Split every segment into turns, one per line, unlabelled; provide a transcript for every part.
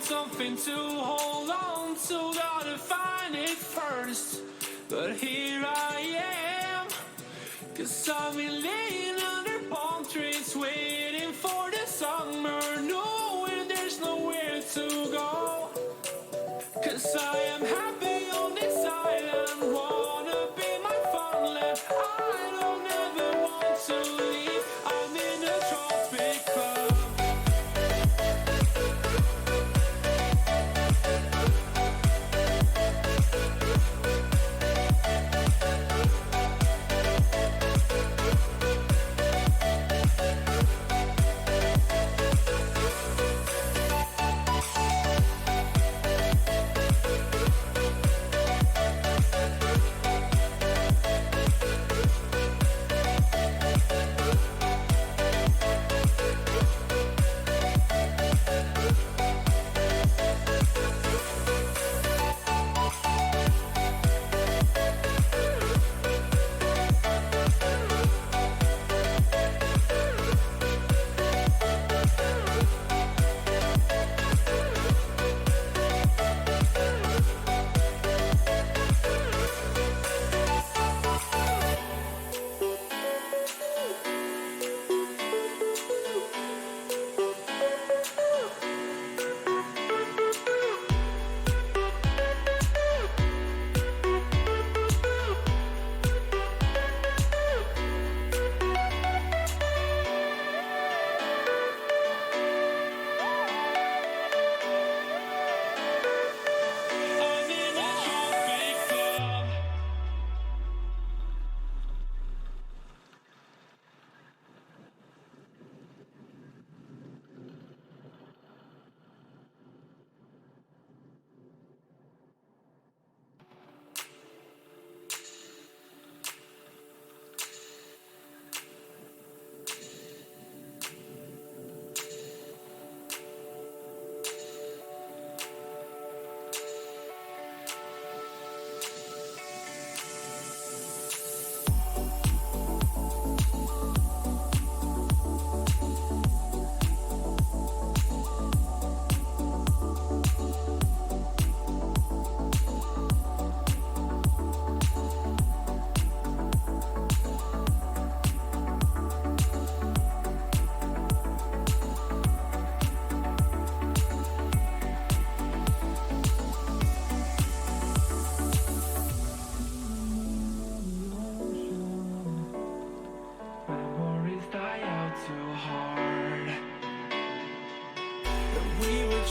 Something to hold on to, gotta find it first. But here I am, 'cause I've been laying under palm trees, waiting for the summer, knowing there's nowhere to go. 'Cause I am happy on this island, wanna be my farmland. I don't ever want to leave, I'm in a tropic club.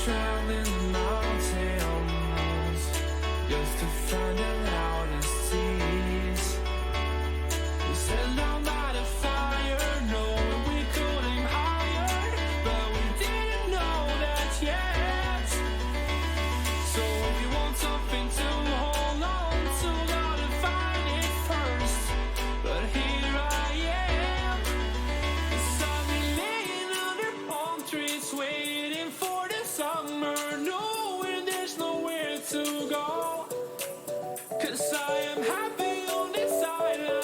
Traveling mountains just to find the loudest seas. We sat down by the fire, knowing we could aim higher, but we didn't know that yet. So if you want something to hold on to, gotta find it first. But here I am, 'cause I've been laying under palm trees, waiting for the summer, knowing there's nowhere to go. 'Cause I am happy on this island.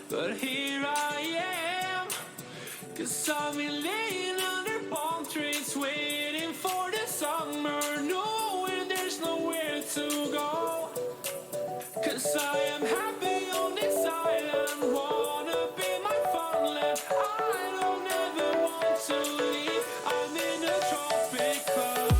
But here I am, 'cause I've been laying under palm trees, waiting for the summer, knowing there's nowhere to go. 'Cause I am happy on this island, wanna be my farmland. I don't ever want to leave, I'm in a tropic club.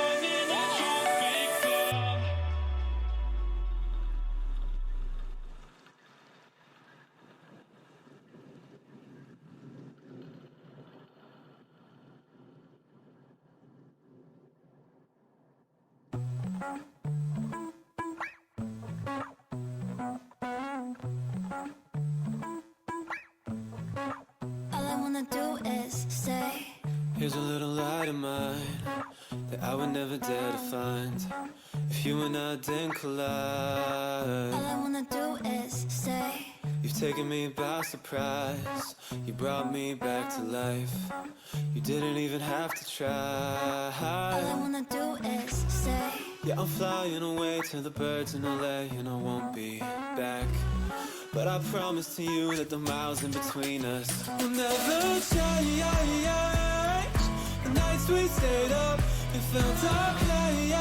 I'm in a tropic club.
All I wanna do is stay.
Here's a little light of mine that I would never dare to find if you and I didn't collide.
All I wanna do is stay.
You've taken me by surprise. You brought me back to life. You didn't even have to
All I
try.
wanna do is stay.
Yeah, I'm flying away to the birds in LA and I won't be back. But I promise to you that the miles in between us will never change. The nights we stayed up and felt our play,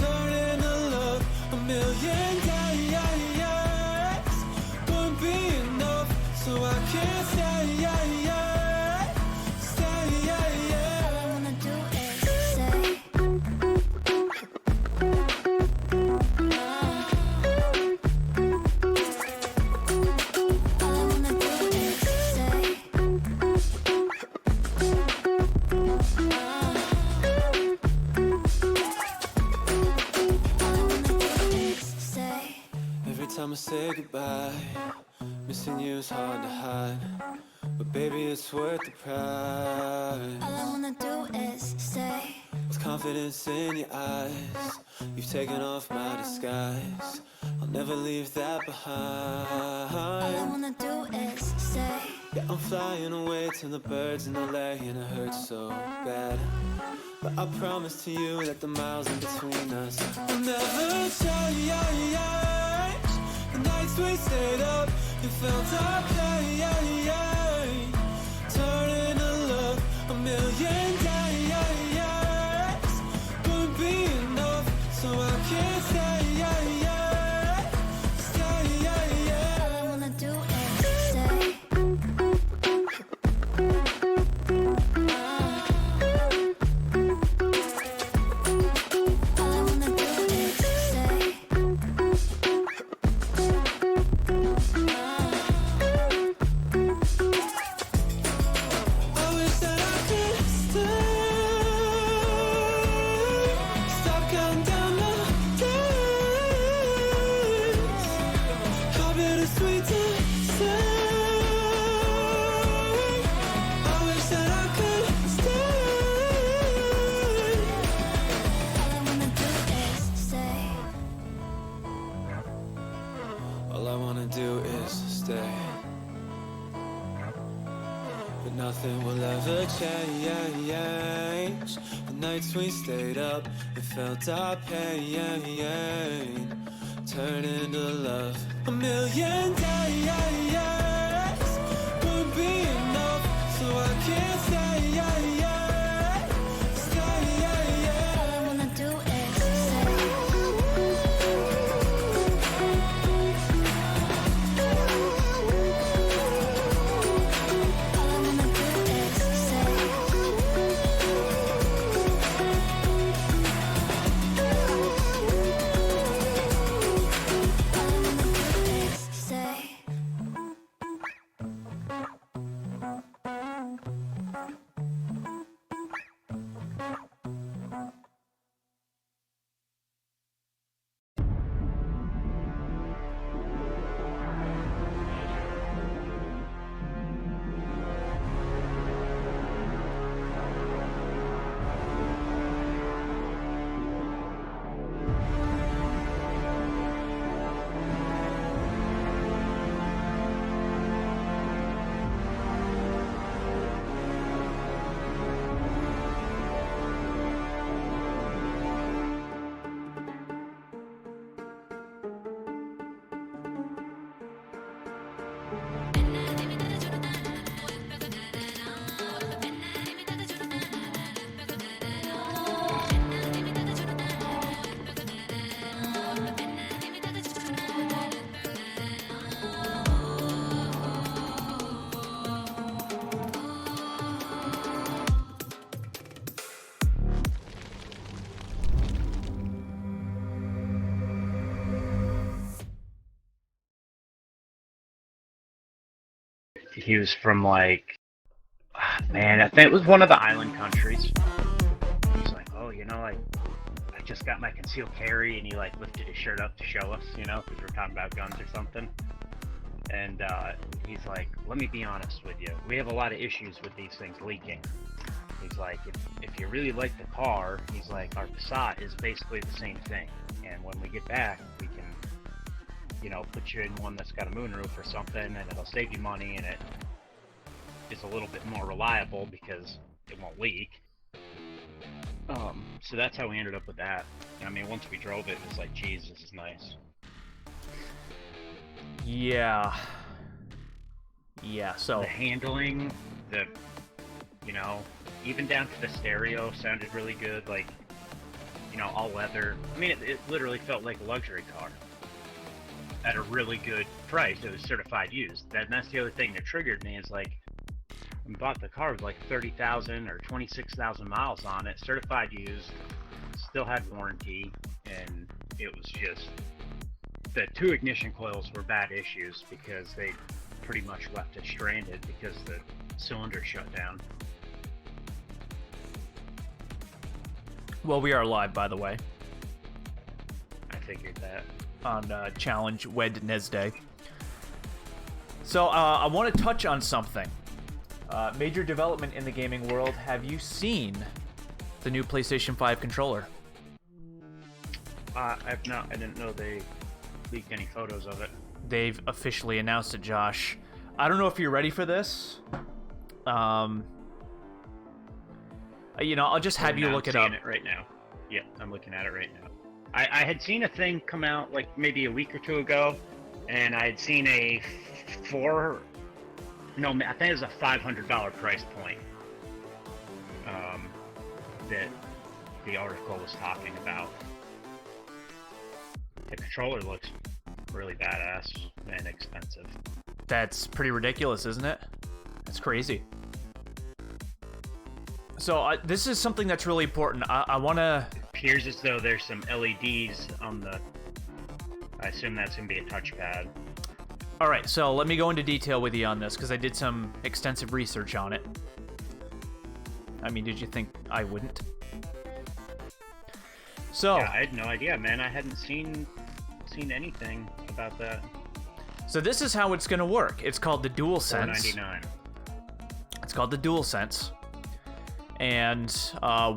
turning to love a million days. Wouldn't be enough, so I can't stay.
All I wanna do is stay. All I wanna do is stay. All I wanna do is stay.
Every time I say goodbye, missing you is hard to hide. But baby, it's worth the price.
All I wanna do is stay.
With confidence in your eyes, you've taken off my disguise. I'll never leave that
All I
behind.
wanna do is stay.
Yeah, I'm flying away to the birds in LA and it hurts so bad. But I promise to you that the miles in between us will never change. The nights we stayed up and felt our play, turning to love a million days. Wouldn't be enough, so I can't stay.
All I wanna do is stay. All I wanna do is stay.
I wish that I could stay. Stop counting down the days. How bittersweet to say. I wish that I could stay.
All I wanna do is stay.
All I wanna do is stay. but nothing will ever change. The nights we stayed up and felt our pain turn into love. A million days would be enough, so I can't stay.
All I wanna do is say. All I wanna do is say. All I wanna do is say.
He was from like, man, I think it was one of the island countries. He's like, oh, I just got my concealed carry, and he like lifted his shirt up to show us, because we're talking about guns or something. And he's like, let me be honest with you. We have a lot of issues with these things leaking. He's like, if you really like the car, he's like, our Passat is basically the same thing. And when we get back, we can, put you in one that's got a moonroof or something, and it'll save you money, and it is a little bit more reliable because it won't leak. So that's how we ended up with that. I mean, once we drove it, it was like, geez, this is nice.
Yeah, so
The handling, even down to the stereo sounded really good, like, all leather. I mean, it literally felt like a luxury car at a really good price. It was certified used. That's the other thing that triggered me, is like, we bought the car with like 30,000 or 26,000 miles on it, certified used, still had warranty, and it was just, the two ignition coils were bad issues because they pretty much left it stranded because the cylinder shut down.
well, we are live, by the way,
I figured that.
on Challenge Wednesday. So I want to touch on something. Major development in the gaming world. Have you seen the new PlayStation 5 controller?
I've not. I didn't know they leaked any photos of it.
They've officially announced it, Josh. I don't know if you're ready for this. I'll just have you look it up.
I'm seeing it right now. Yep, I'm looking at it right now. I had seen a thing come out like maybe a week or two ago, and I had seen I think it was a $500 price point that the article was talking about. The controller looks really badass and expensive.
That's pretty ridiculous, isn't it? That's crazy. So this is something that's really important. I want to...
It appears as though there's some LEDs on the... I assume that's going to be a touchpad.
All right, so let me go into detail with you on this, because I did some extensive research on it. I mean, did you think I wouldn't? So...
Yeah, I had no idea, man. I hadn't seen anything about that.
So this is how it's going to work. It's called the DualSense.
$499.
It's called the DualSense. And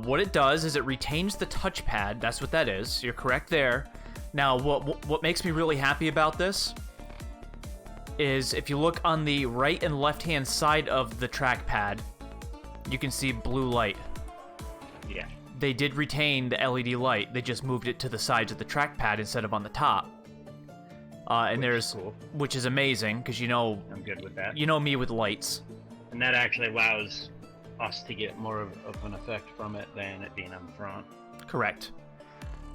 what it does is it retains the touchpad. That's what that is. You're correct there. Now, what makes me really happy about this is if you look on the right and left-hand side of the trackpad, you can see blue light.
Yeah.
They did retain the LED light. They just moved it to the sides of the trackpad instead of on the top. Which is amazing because
I'm good with that.
you know me with lights.
And that actually allows us to get more of an effect from it than it being on the front.
Correct.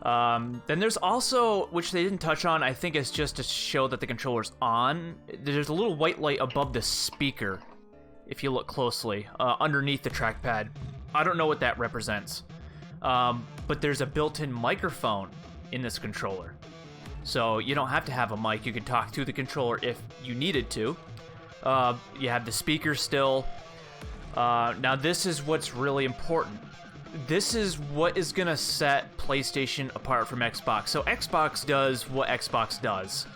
Then there's also, which they didn't touch on, I think it's just to show that the controller's on. There's a little white light above the speaker, if you look closely, underneath the trackpad. I don't know what that represents. But there's a built-in microphone in this controller. So you don't have to have a mic. You can talk through the controller if you needed to. You have the speaker still. Now this is what's really important. This is what is going to set PlayStation apart from Xbox. So Xbox does what Xbox does.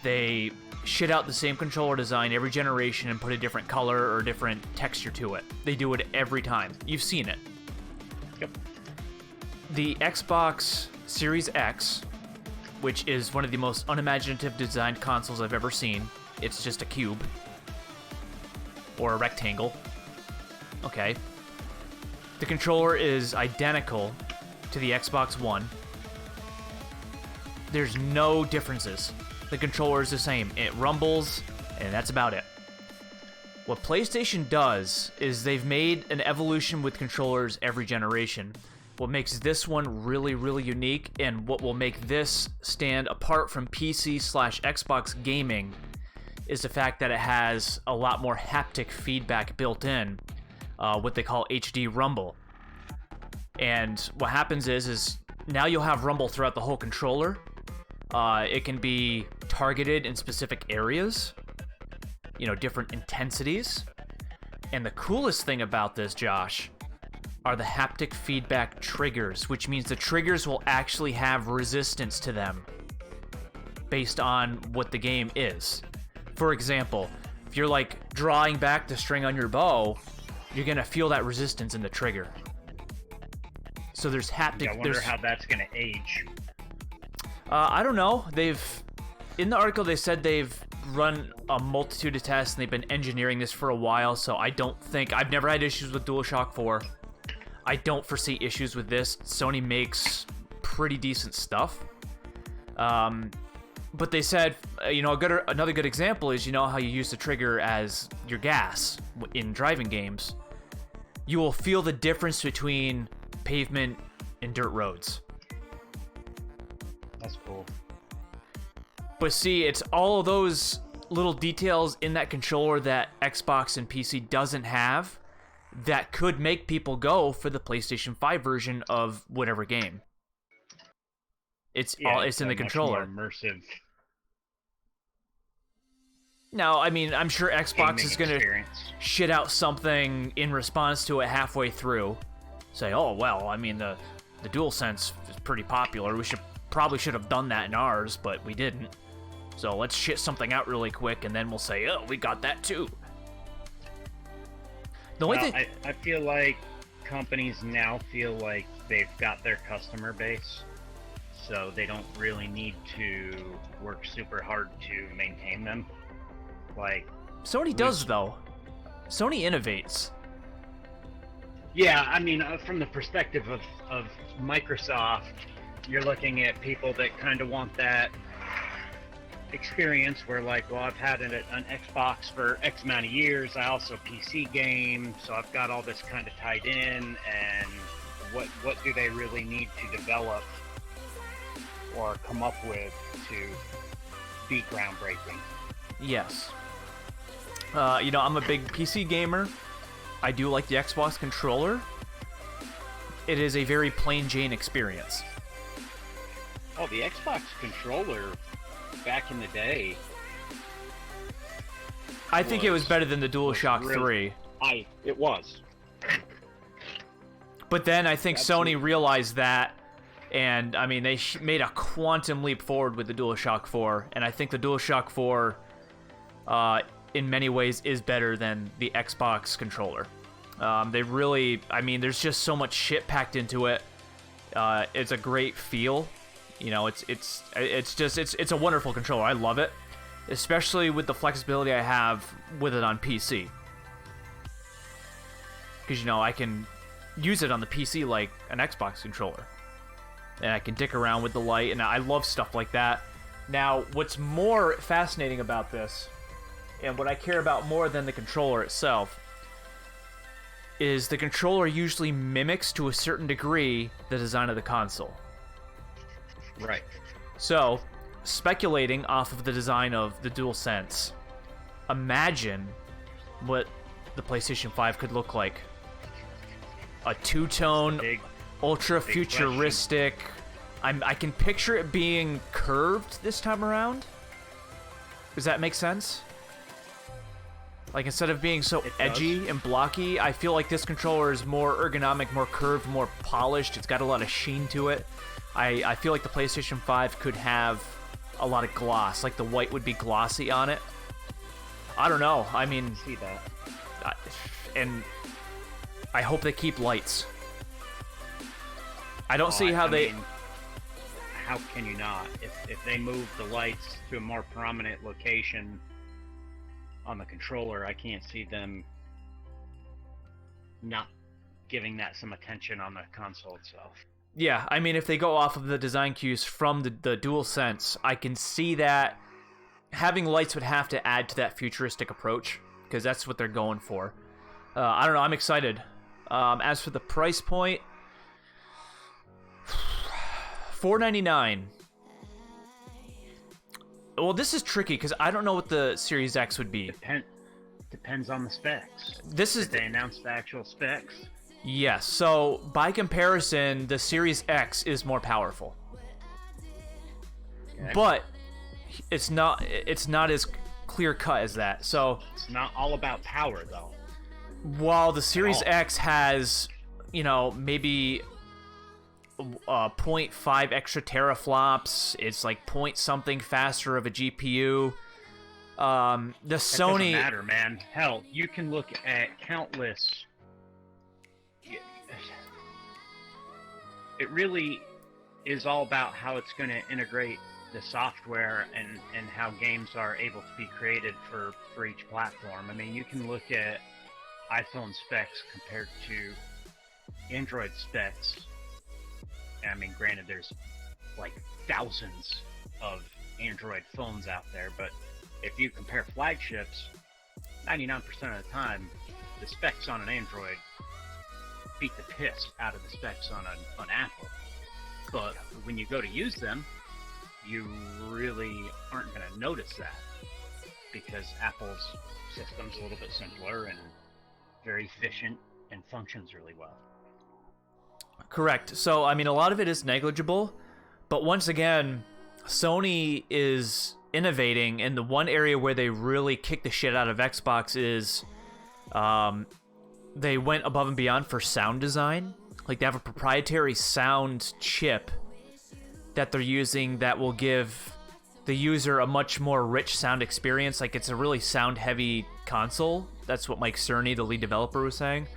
They shit out the same controller design every generation and put a different color or different texture to it. They do it every time. You've seen it.
Yep.
The Xbox Series X, which is one of the most unimaginative designed consoles I've ever seen. It's just a cube. Or a rectangle. Okay. The controller is identical to the Xbox One. There's no differences. The controller is the same. It rumbles, and that's about it. What PlayStation does is they've made an evolution with controllers every generation. What makes this one really, really unique, and what will make this stand apart from PC/Xbox gaming, is the fact that it has a lot more haptic feedback built in, what they call HD rumble. And what happens is now you'll have rumble throughout the whole controller. It can be targeted in specific areas, different intensities. And the coolest thing about this, Josh, are the haptic feedback triggers, which means the triggers will actually have resistance to them based on what the game is. For example, if you're drawing back the string on your bow, you're gonna feel that resistance in the trigger. So there's haptic.
Yeah, I wonder how that's gonna age.
I don't know. In the article they said they've run a multitude of tests and they've been engineering this for a while. So I've never had issues with DualShock 4. I don't foresee issues with this. Sony makes pretty decent stuff. But they said, another good example is, how you use the trigger as your gas in driving games. You will feel the difference between pavement and dirt roads.
That's cool.
But see, it's all of those little details in that controller that Xbox and PC doesn't have that could make people go for the PlayStation 5 version of whatever game. It's in the controller.
More immersive.
Now, I mean, I'm sure Xbox is going to shit out something in response to it halfway through. Say, oh, well, I mean, the DualSense is pretty popular. We probably should have done that in ours, but we didn't. So let's shit something out really quick, and then we'll say, oh, we got that too.
I feel like companies now feel like they've got their customer base, so they don't really need to work super hard to maintain them.
Sony does, though. Sony innovates.
Yeah, I mean, from the perspective of Microsoft, you're looking at people that kind of want that experience where I've had an Xbox for X amount of years, I also PC game, so I've got all this kind of tied in, and what do they really need to develop or come up with to be groundbreaking?
Yes. I'm a big PC gamer. I do like the Xbox controller. It is a very plain Jane experience.
Oh, the Xbox controller back in the day.
I think it was better than the DualShock 3.
It was.
But then I think Sony realized that, and I mean, they made a quantum leap forward with the DualShock 4, and I think the DualShock 4, in many ways, is better than the Xbox controller. There's just so much shit packed into it. It's a great feel. It's a wonderful controller. I love it. especially with the flexibility I have with it on PC. Because, you know, I can use it on the PC like an Xbox controller. And I can dick around with the light, and I love stuff like that. Now, what's more fascinating about this, and what I care about more than the controller itself, is the controller usually mimics to a certain degree the design of the console.
Right.
So, speculating off of the design of the DualSense, imagine what the PlayStation 5 could look like. A two-tone,
Big
ultra-futuristic... I can picture it being curved this time around. Does that make sense? Like, instead of being so edgy and blocky, I feel like this controller is more ergonomic, more curved, more polished. It's got a lot of sheen to it. I feel like the PlayStation 5 could have a lot of gloss. Like, the white would be glossy on it. I don't know. I mean...
see that.
And I hope they keep lights. I don't see how they...
mean, how can you not? If they move the lights to a more prominent location on the controller, I can't see them not giving that some attention on the console itself.
Yeah, I mean, if they go off of the design cues from the DualSense, I can see that having lights would have to add to that futuristic approach, because that's what they're going for. I don't know, I'm excited. As for the price point, $499. Well, this is tricky because I don't know what the Series X would be.
Depends on the specs.
This is
Did they announce the actual specs?
Yes. So by comparison, the Series X is more powerful,
Okay.
but it's not as clear cut as that. So
It's not all about power, though.
while the Series
all.
X has, you know, maybe 0.5 extra teraflops, it's like point something faster of a GPU. The
That doesn't
Sony,
matter, man. Hell, you can look at countless. It really is all about how it's going to integrate the software and how games are able to be created for each platform. I mean, you can look at iPhone specs compared to Android specs. I mean, granted, there's like thousands of Android phones out there, but if you compare flagships, 99% of the time, the specs on an Android beat the piss out of the specs on Apple. But when you go to use them, you really aren't going to notice that, because Apple's system's a little bit simpler and very efficient and functions really well.
correct. So I mean, a lot of it is negligible, but once again, Sony is innovating, and the one area where they really kick the shit out of Xbox is they went above and beyond for sound design. Like, they have a proprietary sound chip that they're using that will give the user a much more rich sound experience. Like, it's a really sound heavy console. That's what Mike Cerny, the lead developer, was saying.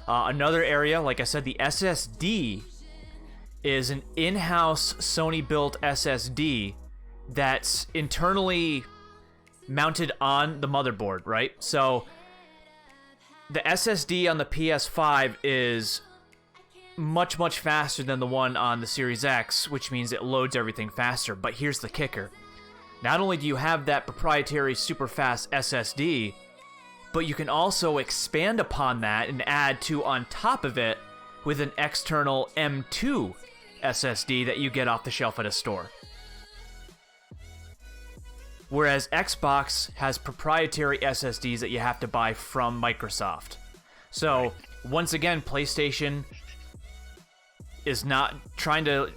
Another area, like I said, the SSD is an in-house Sony built SSD that's internally mounted on the motherboard, right? So the SSD on the PS5 is much, much faster than the one on the Series X, which means it loads everything faster. But here's the kicker. Not only do you have that proprietary super fast SSD, but you can also expand upon that and add to on top of it with an external M2 SSD that you get off the shelf at a store. Whereas Xbox has proprietary SSDs that you have to buy from Microsoft. So, once again, PlayStation is not trying to,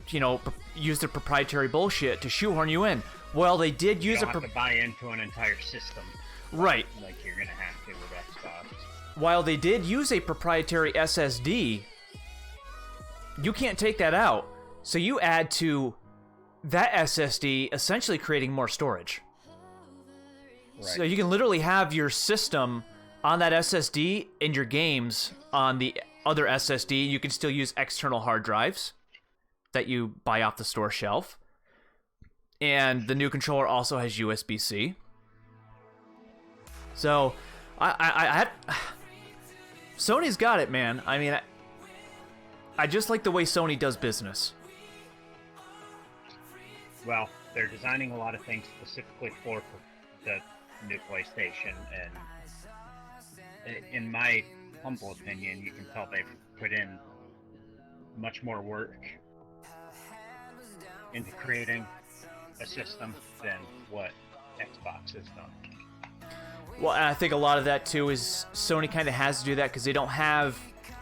use the proprietary bullshit to shoehorn you in. Well, they did
You
use
don't
a...
have to buy into an entire system
Right.
like you're going to have to with Xbox.
While they did use a proprietary SSD, you can't take that out. So you add to that SSD, essentially creating more storage.
Right.
So you can literally have your system on that SSD and your games on the other SSD. You can still use external hard drives that you buy off the store shelf. And the new controller also has USB-C. So, Sony's got it, man. I mean, I just like the way Sony does business.
Well, they're designing a lot of things specifically for the new PlayStation, and in my humble opinion, you can tell they've put in much more work into creating a system than what Xbox has done.
Well, and I think a lot of that too is Sony kind of has to do that because they don't have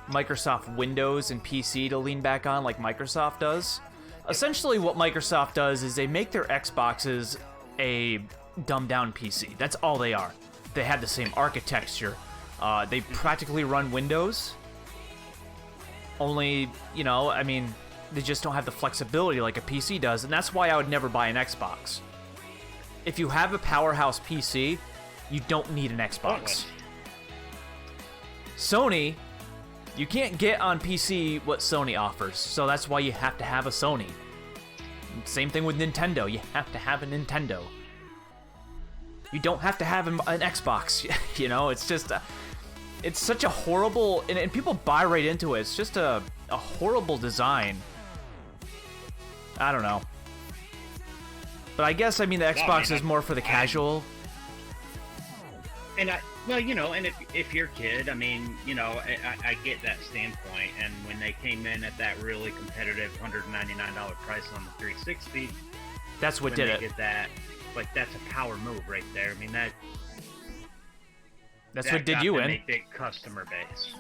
Microsoft Windows and PC to lean back on like Microsoft does. Essentially, what Microsoft does is they make their Xboxes a dumbed-down PC. That's all they are. They have the same architecture. They practically run Windows. Only, you know, I mean, they just don't have the flexibility like a PC does, and that's why I would never buy an Xbox. If you have a powerhouse PC, you don't need an Xbox. Sony, you can't get on PC what Sony offers, so that's why you have to have a Sony. Same thing with Nintendo. You have to have a Nintendo. You don't have to have an Xbox. You know, it's just... it's such a horrible... And people buy right into it. It's just a horrible design. I don't know. But I guess, I mean, the Xbox is more for the casual.
And well, you know, and if you're a kid, I mean, you know, I get that standpoint. And when they came in at that really competitive $199 price on the 360,
that's what did it.
Did that, like, that's a power move right there. I mean,
that's what did you in.
A big customer base.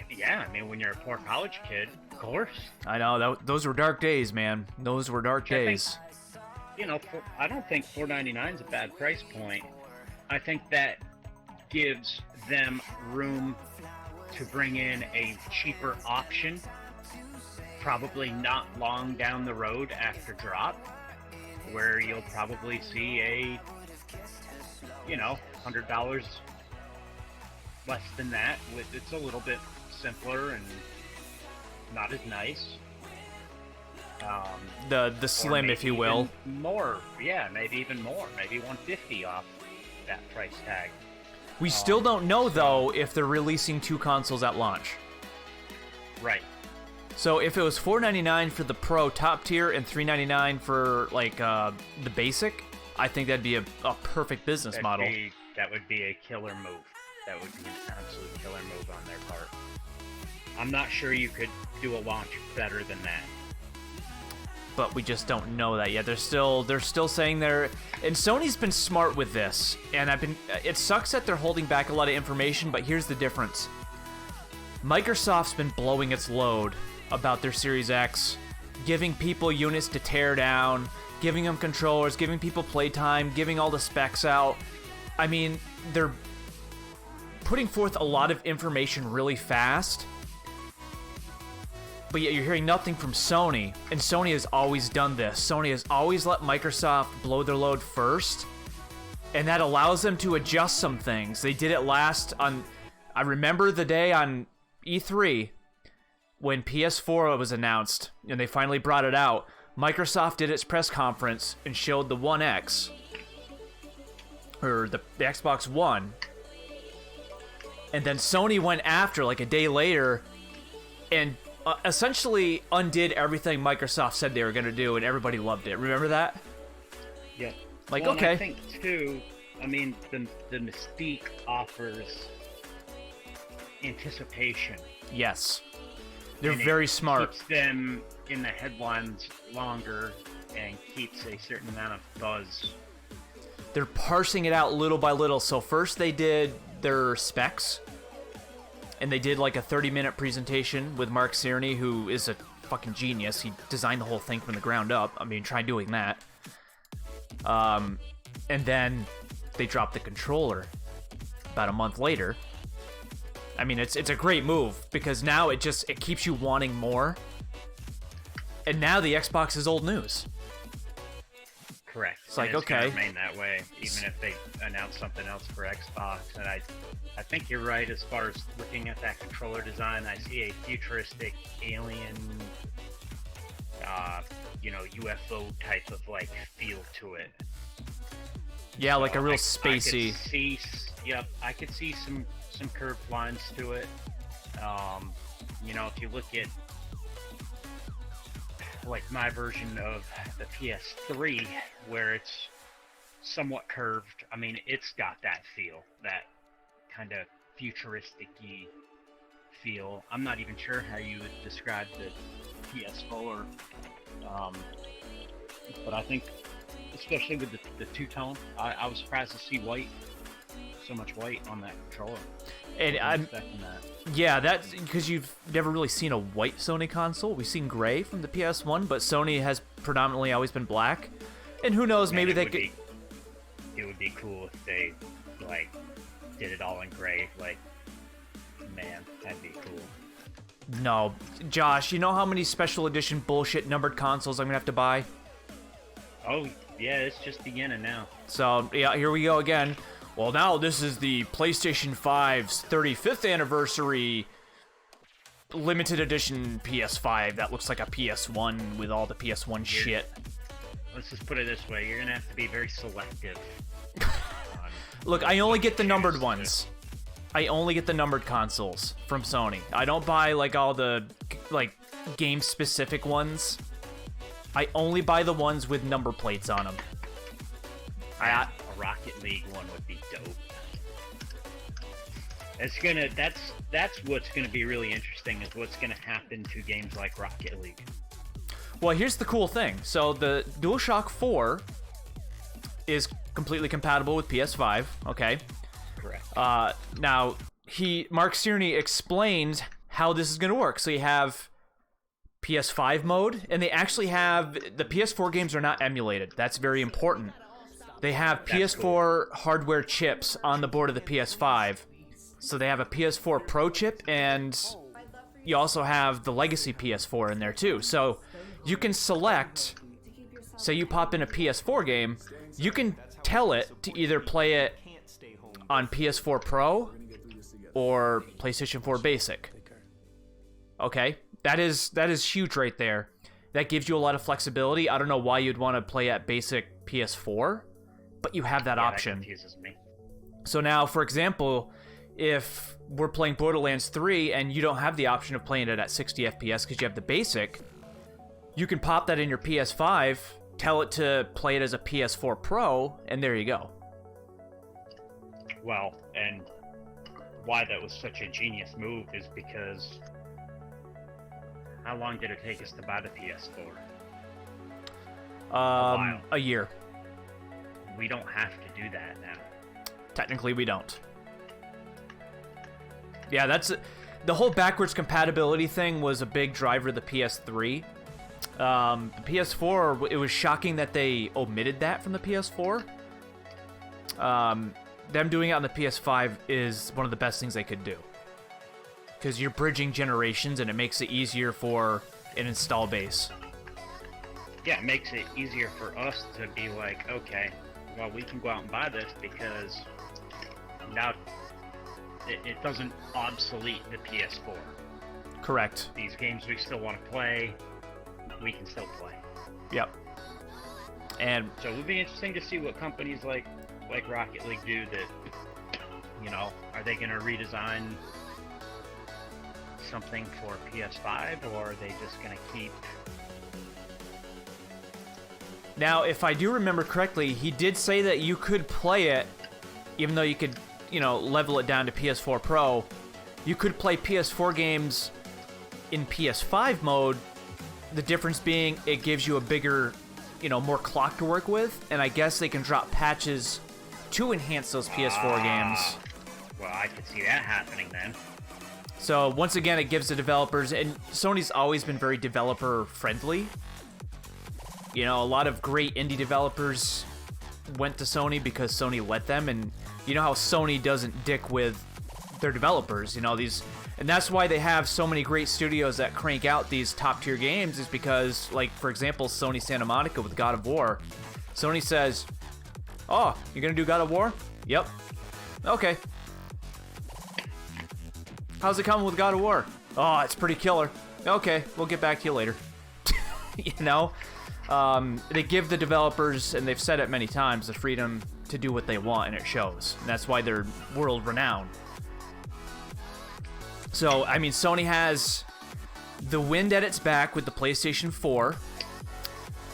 Yeah. I mean, when you're a poor college kid, of course.
I know those were dark days, man. Those were dark days.
You know, I don't think $499 is a bad price point. I think that gives them room to bring in a cheaper option, probably not long down the road after drop, where you'll probably see a, you know, $100 less than that. It's a little bit simpler and not as nice.
The slim, if you will.
More, yeah, maybe even more, maybe $150 off that price tag.
We still don't know though if they're releasing two consoles at launch.
Right.
So if it was $499 for the Pro top tier and $399 for like the basic, I think that'd be a perfect business model.
That would be a killer move. That would be an absolute killer move on their part. I'm not sure you could do a launch better than that.
But we just don't know that yet. They're still saying they're... And Sony's been smart with this. And it sucks that they're holding back a lot of information, but here's the difference. Microsoft's been blowing its load about their Series X, giving people units to tear down, giving them controllers, giving people playtime, giving all the specs out. I mean, they're putting forth a lot of information really fast, but yet you're hearing nothing from Sony, and Sony has always done this. Sony has always let Microsoft blow their load first, and that allows them to adjust some things. They did it last on... I remember the day on E3 when PS4 was announced, and they finally brought it out. Microsoft did its press conference and showed the One X, or the Xbox One, and then Sony went after, like a day later, and essentially undid everything Microsoft said they were going to do, and everybody loved it. Remember that?
Yeah.
Like,
well,
okay.
And I think, too, I mean, the Mystique offers anticipation.
Yes. They're
And
very
it
smart.
Keeps them in the headlines longer and keeps a certain amount of buzz.
They're parsing it out little by little. So first they did their specs, and they did like a 30-minute presentation with Mark Cerny, who is a fucking genius. He designed the whole thing from the ground up. I mean, try doing that. And then they dropped the controller about a month later. I mean, it's a great move, because now it keeps you wanting more. And now the Xbox is old news.
Correct.
It's like,
and it's gonna
okay.
remain that way, even if they announce something else for Xbox. And I think you're right as far as looking at that controller design. I see a futuristic alien, UFO type of like feel to it.
Yeah, like a real
I
spacey.
could see, yep, I could see some curved lines to it. You know, if you look at like my version of the PS3, where it's somewhat curved, I mean, it's got that feel, that kind of futuristic-y feel. I'm not even sure how you would describe the PS4, but I think, especially with the two-tone, I was surprised to see so much white on that controller.
And
I
I'm
wasn't expecting that.
Yeah, that's because you've never really seen a white Sony console. We've seen gray from the PS1, but Sony has predominantly always been black. And who knows, maybe they could.
It would be cool if they like did it all in gray. Like, man, that'd be cool.
No, Josh, you know how many special edition bullshit numbered consoles I'm gonna have to buy?
Oh yeah, it's just beginning now.
So yeah, here we go again. Well, now this is the PlayStation 5's 35th anniversary limited edition PS5 that looks like a PS1 with all the PS1 shit.
Let's just put it this way: you're gonna have to be very selective.
Look, I only get the numbered ones. I only get the numbered consoles from Sony. I don't buy like all the like game specific ones. I only buy the ones with number plates on them.
A Rocket League one would be dope. That's what's gonna be really interesting, is what's gonna happen to games like Rocket League.
Well, here's the cool thing. So the DualShock 4 is completely compatible with PS5. Okay.
Correct.
Now Mark Cerny explains how this is going to work. So you have PS5 mode, and they actually have the PS4 games are not emulated. That's very important. They have PS4 hardware chips on the board of the PS5. So they have a PS4 Pro chip, and you also have the legacy PS4 in there too. So you can select, say you pop in a PS4 game, you can tell it to either play it on PS4 Pro or PlayStation 4 Basic. Okay, that is huge right there. That gives you a lot of flexibility. I don't know why you'd want to play at Basic PS4, but you have that option.
That confuses me.
So now, for example, if we're playing Borderlands 3 and you don't have the option of playing it at 60 FPS because you have the Basic, you can pop that in your PS5, tell it to play it as a PS4 Pro, and there you go.
Well, and why that was such a genius move is because how long did it take us to buy the PS4? while.
A year.
We don't have to do that now.
Technically, we don't. Yeah, that's the whole backwards compatibility thing was a big driver of the PS3. The PS4, it was shocking that they omitted that from the PS4. Them doing it on the PS5 is one of the best things they could do. Because you're bridging generations and it makes it easier for an install base.
Yeah, it makes it easier for us to be like, okay, well, we can go out and buy this because now it doesn't obsolete the PS4.
Correct.
These games we still want to play, we can still play.
Yep. And
so it would be interesting to see what companies like Rocket League do that, you know, are they going to redesign something for PS5 or are they just going to keep...
Now, if I do remember correctly, he did say that you could play it, even though you could, you know, level it down to PS4 Pro. You could play PS4 games in PS5 mode. The difference being it gives you a bigger, you know, more clock to work with, and I guess they can drop patches to enhance those PS4 games.
Well, I could see that happening then.
So once again, it gives the developers, and Sony's always been very developer friendly. You know, a lot of great indie developers went to Sony because Sony let them, and you know how Sony doesn't dick with their developers, you know, and that's why they have so many great studios that crank out these top-tier games, is because, like, for example, Sony Santa Monica with God of War. Sony says, oh, you're gonna do God of War? Yep. Okay. How's it coming with God of War? Oh, it's pretty killer. Okay, we'll get back to you later. You know? they give the developers, and they've said it many times, the freedom to do what they want, and it shows. And that's why they're world renowned. So, I mean, Sony has the wind at its back with the PlayStation 4.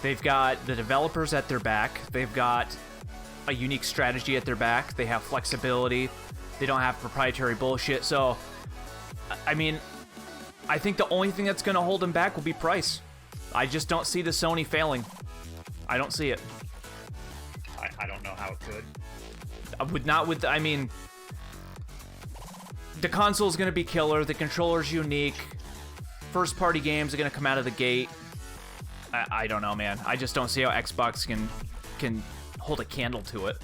They've got the developers at their back. They've got a unique strategy at their back. They have flexibility. They don't have proprietary bullshit. So, I mean, I think the only thing that's going to hold them back will be price. I just don't see the Sony failing. I don't see it.
I don't know how it could.
I mean, the console's going to be killer. The controller's unique. First-party games are going to come out of the gate. I don't know, man. I just don't see how Xbox can hold a candle to it.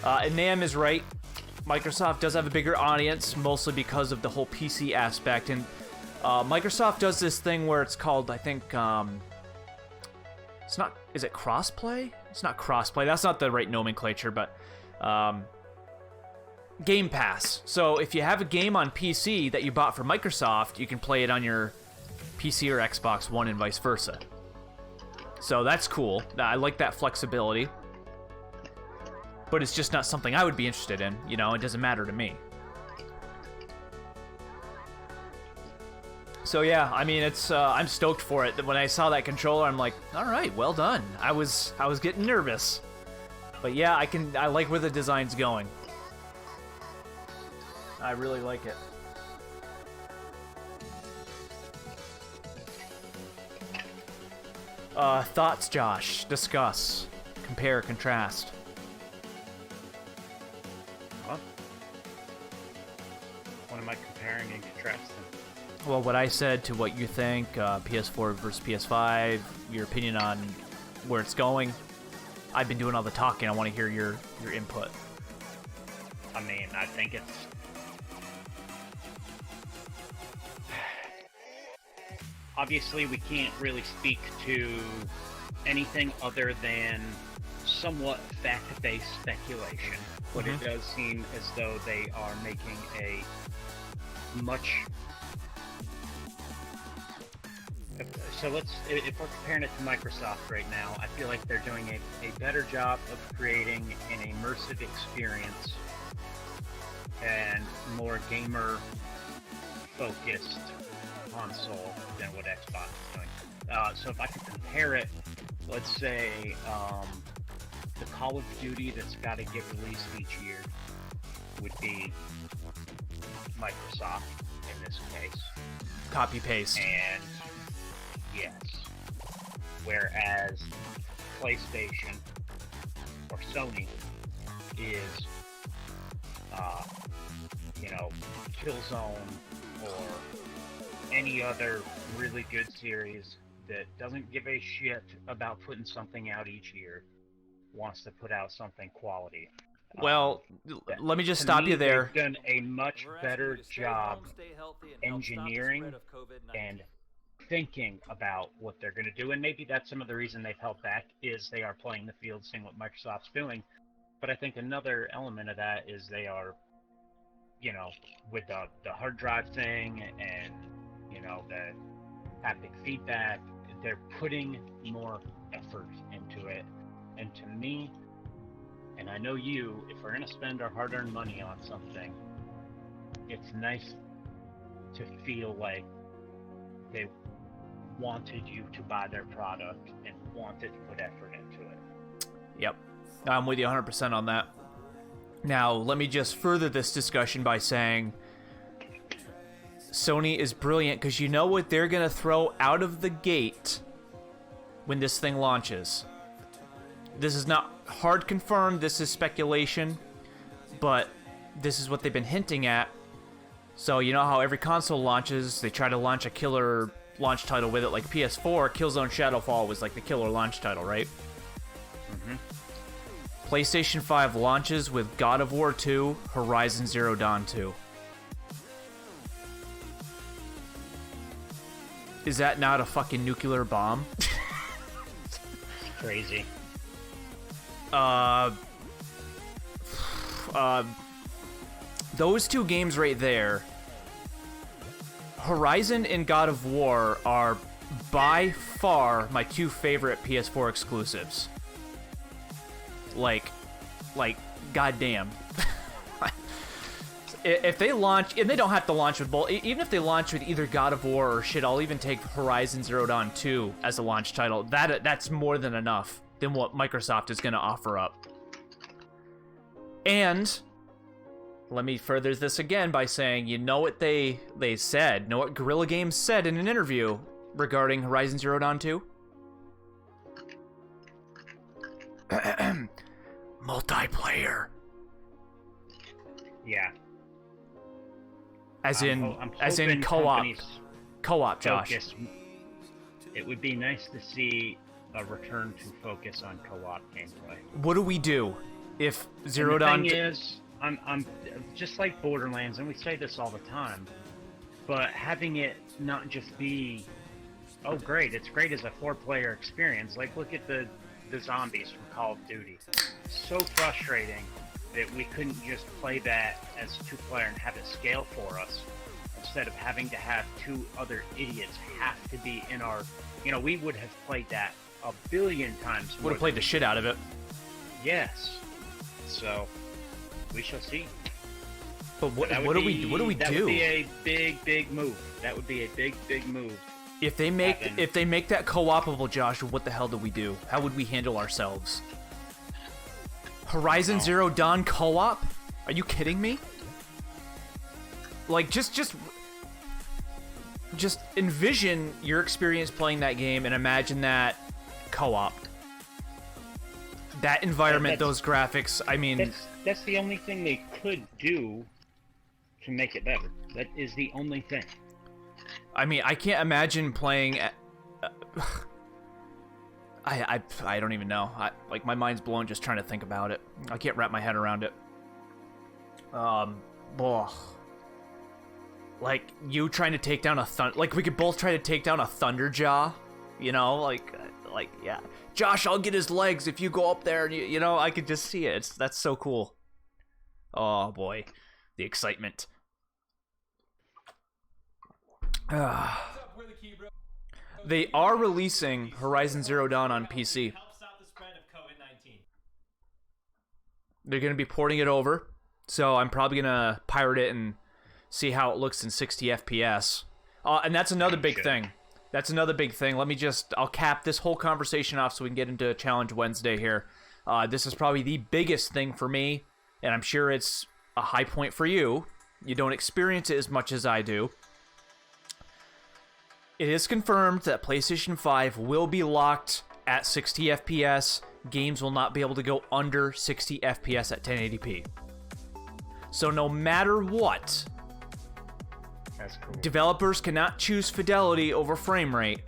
And Nam is right. Microsoft does have a bigger audience, mostly because of the whole PC aspect. And Microsoft does this thing where it's called, I think, it's not, is it crossplay? It's not crossplay. That's not the right nomenclature, but Game Pass. So if you have a game on PC that you bought from Microsoft, you can play it on your PC or Xbox One and vice versa. So that's cool. I like that flexibility. But it's just not something I would be interested in. You know, it doesn't matter to me. So yeah, I mean, it's I'm stoked for it. When I saw that controller, I'm like, all right, well done. I was getting nervous, but yeah, I like where the design's going. I really like it. Thoughts, Josh? Discuss. Compare, contrast.
Huh? What am I comparing and contrasting?
Well, what I said to what you think, PS4 versus PS5, your opinion on where it's going. I've been doing all the talking. I want to hear your input.
I mean, I think it's... Obviously, we can't really speak to anything other than somewhat fact-based speculation, but it does seem as though they are making a much... So if we're comparing it to Microsoft right now, I feel like they're doing a better job of creating an immersive experience and more gamer-focused console than what Xbox is doing. So if I could compare it, let's say the Call of Duty that's got to get released each year would be Microsoft in this case.
Copy paste.
And yes, whereas PlayStation or Sony is, Killzone or any other really good series that doesn't give a shit about putting something out each year, wants to put out something quality.
Well, let me just stop you there.
They've done a much better job engineering and thinking about what they're going to do, and maybe that's some of the reason they've held back is they are playing the field, seeing what Microsoft's doing. But I think another element of that is they are, with the hard drive thing and the haptic feedback, they're putting more effort into it. And to me, and I know you, if we're going to spend our hard-earned money on something, it's nice to feel like they wanted you to buy their product and wanted to put effort into it.
Yep. I'm with you 100% on that. Now, let me just further this discussion by saying Sony is brilliant because you know what they're going to throw out of the gate when this thing launches. This is not hard confirmed, this is speculation, but this is what they've been hinting at. So you know how every console launches, they try to launch a killer launch title with it, like PS4, Killzone Shadowfall was like the killer launch title, right? PlayStation 5 launches with God of War 2, Horizon Zero Dawn 2. Is that not a fucking nuclear bomb?
Crazy.
Those two games right there, Horizon and God of War, are by far my two favorite PS4 exclusives. Like, goddamn. If they launch, and they don't have to launch with both, even if they launch with either God of War or shit, I'll even take Horizon Zero Dawn 2 as a launch title. That's more than enough than what Microsoft is going to offer up. And let me further this again by saying, you know what they said, know what Guerrilla Games said in an interview regarding Horizon Zero Dawn 2? Multiplayer.
Yeah.
As in
hoping
co-op.
companies
Co-op, Josh.
focus. It would be nice to see a return to focus on co-op gameplay.
What do we do if Zero
And the
Dawn...
thing is, I'm just like Borderlands, and we say this all the time, but having it not just be, oh great, it's great as a 4-player experience. Like, look at the zombies from Call of Duty. So frustrating that we couldn't just play that as 2-player and have it scale for us, instead of having to have 2 other idiots have to be in our... You know, we would have played that a billion times.
Would have played the shit out of it.
Yes. So, we shall see.
But what
That
do
would
we
be- That
do?
would be a big move. That would be a big move.
If they make
happen.
that co-opable, Josh, what the hell do we do? How would we handle ourselves? Horizon Zero Dawn co-op? Are you kidding me? Like, just envision your experience playing that game and imagine that co-op. That environment, those graphics, I mean...
That's the only thing they could do to make it better. That is the only thing.
I mean, I can't imagine playing... I don't even know. Like, my mind's blown just trying to think about it. I can't wrap my head around it. Ugh. Like, you trying to take down a like, we could both try to take down a Thunderjaw, you know? Like, yeah. Josh, I'll get his legs if you go up there, and you know, I could just see it. That's so cool. Oh, boy. The excitement. They are releasing Horizon Zero Dawn on PC. They're going to be porting it over, so I'm probably going to pirate it and see how it looks in 60 FPS. And that's another big thing. That's another big thing. I'll cap this whole conversation off so we can get into Challenge Wednesday here. This is probably the biggest thing for me, and I'm sure it's a high point for you. You don't experience it as much as I do. It is confirmed that PlayStation 5 will be locked at 60 FPS. Games will not be able to go under 60 FPS at 1080p. So no matter what,
That's cool.
developers cannot choose fidelity over frame rate.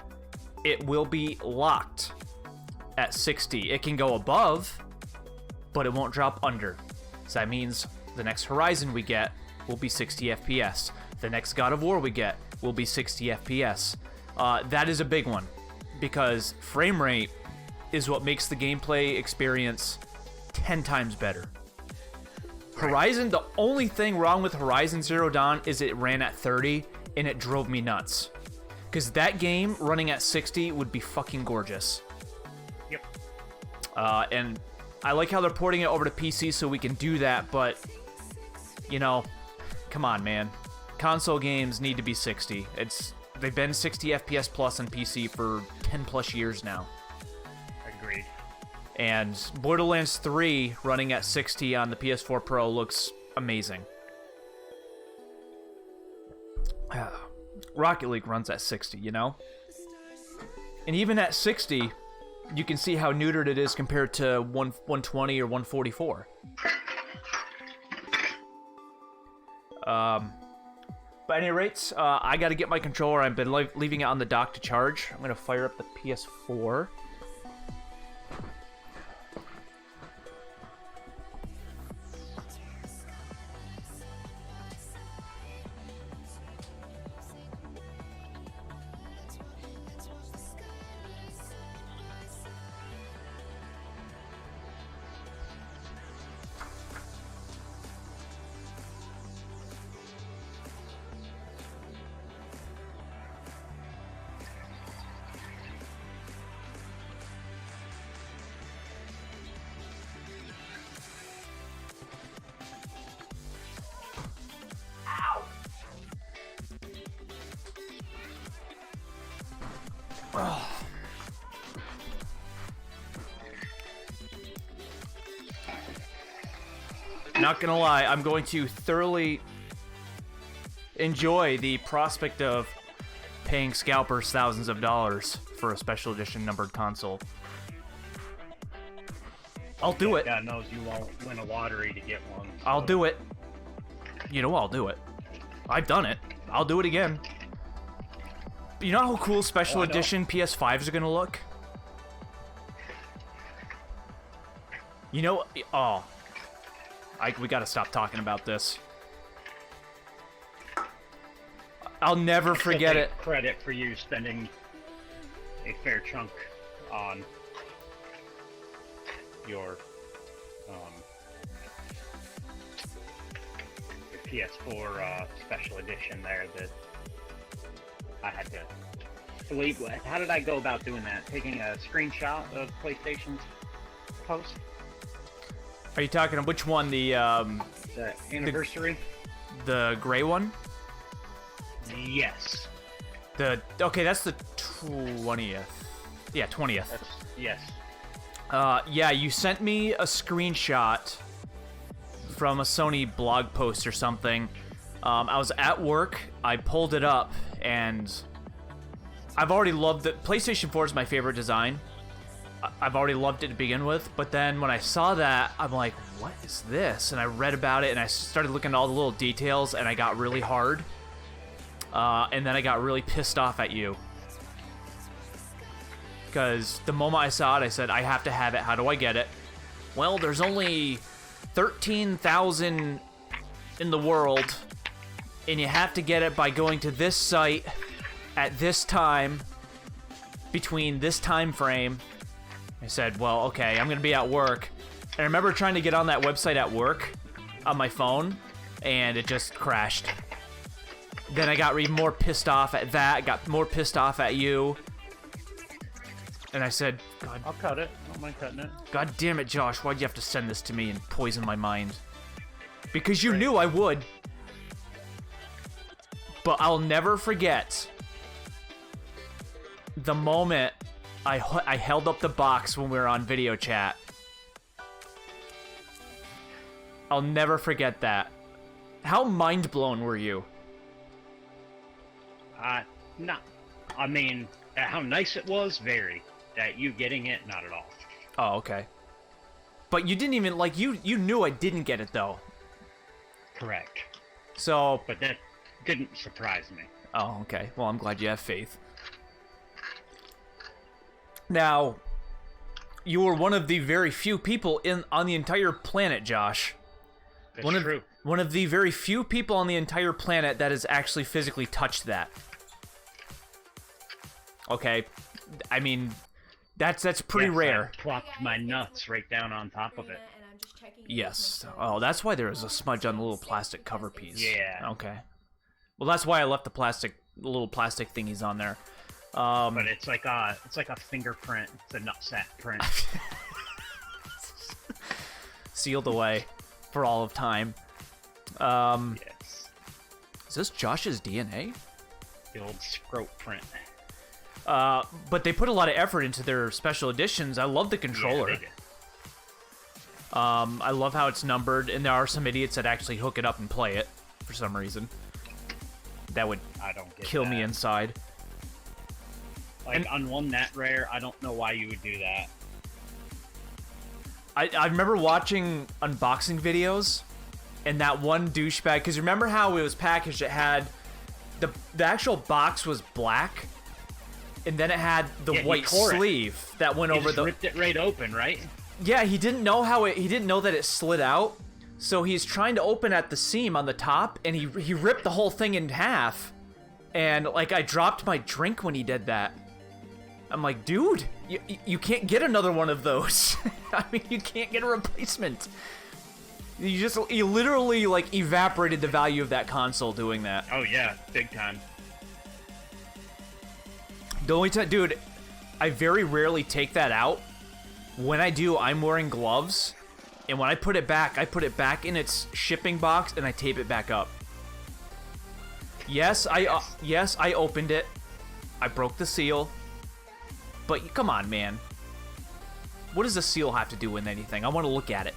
It will be locked at 60. It can go above, but it won't drop under. So that means the next Horizon we get will be 60 FPS. The next God of War we get will be 60 FPS. That is a big one, because frame rate is what makes the gameplay experience 10 times better. Horizon, the only thing wrong with Horizon Zero Dawn is it ran at 30, and it drove me nuts. Because that game running at 60 would be fucking gorgeous.
Yep.
And I like how they're porting it over to PC so we can do that, but, you know, come on, man. Console games need to be 60. They've been 60 FPS plus on PC for 10 plus years now.
Agreed.
And Borderlands 3 running at 60 on the PS4 Pro looks amazing. Rocket League runs at 60, you know? And even at 60, you can see how neutered it is compared to 120 or 144. But at any rate, I got to get my controller. I've been leaving it on the dock to charge. I'm going to fire up the PS4. Not gonna lie, I'm going to thoroughly enjoy the prospect of paying scalpers thousands of dollars for a special edition numbered console. I'll do it.
God knows you won't win a lottery to get one. So.
I'll do it. You know, I'll do it. I've done it. I'll do it again. You know how cool special edition PS5s are gonna look? You know, oh. We gotta stop talking about this. I'll never forget it.
Credit for you spending a fair chunk on your PS4 special edition there that I had to believe. How did I go about doing that? Taking a screenshot of PlayStation's post?
Are you talking which one? The
anniversary?
The gray one?
Yes.
Okay, that's the 20th. Yeah, 20th.
Yes.
Yeah, you sent me a screenshot from a Sony blog post or something. I was at work, I pulled it up, and I've already loved it. PlayStation 4 is my favorite design. I've already loved it to begin with, but then when I saw that, I'm like, what is this? And I read about it, and I started looking at all the little details, and I got really hard. And then I got really pissed off at you. Because the moment I saw it, I said, I have to have it. How do I get it? Well, there's only 13,000 in the world, and you have to get it by going to this site at this time, between this time frame. I said, well, okay, I'm going to be at work. And I remember trying to get on that website at work on my phone, and it just crashed. Then I got even more pissed off at that, got more pissed off at you. And I said, God,
I'll cut it. I don't mind cutting it.
God damn it, Josh, why'd you have to send this to me and poison my mind? Because you knew I would. But I'll never forget the moment I held up the box when we were on video chat. I'll never forget that. How mind blown were you?
Not. I mean, how nice it was, very. That you getting it, not at all.
Oh, okay. But you didn't even, like, you knew I didn't get it, though.
Correct.
So...
But that didn't surprise me.
Oh, okay. Well, I'm glad you have faith. Now, you were one of the very few people on the entire planet, Josh.
That's true.
One of the very few people on the entire planet that has actually physically touched that. Okay, I mean, that's pretty rare.
I plopped my nuts right down on top of it.
Yes. Oh, that's why there was a smudge on the little plastic cover piece.
Yeah.
Okay. Well, that's why I left the little plastic thingies on there.
But it's like a fingerprint. It's a nutsack print.
Sealed away for all of time.
Yes.
Is this Josh's DNA?
The old scrote print.
But they put a lot of effort into their special editions. I love the controller.
Yeah, they did.
I love how it's numbered, and there are some idiots that actually hook it up and play it for some reason. That would
I don't get
kill
that.
me inside.
Like, on one that rare, I don't know why you would do that.
I remember watching unboxing videos, and that one douchebag, because remember how it was packaged, it had, the actual box was black, and then it had the white sleeve that went over the...
ripped it right open, right?
Yeah, he didn't know he didn't know that it slid out, so he's trying to open at the seam on the top, and he ripped the whole thing in half, and, like, I dropped my drink when he did that. I'm like, dude, you can't get another one of those. I mean, you can't get a replacement. You literally, like, evaporated the value of that console doing that.
Oh, yeah, big time.
The only time, dude, I very rarely take that out. When I do, I'm wearing gloves. And when I put it back in its shipping box, and I tape it back up. Yes, I opened it. I broke the seal. But come on, man. What does a seal have to do with anything? I want to look at it.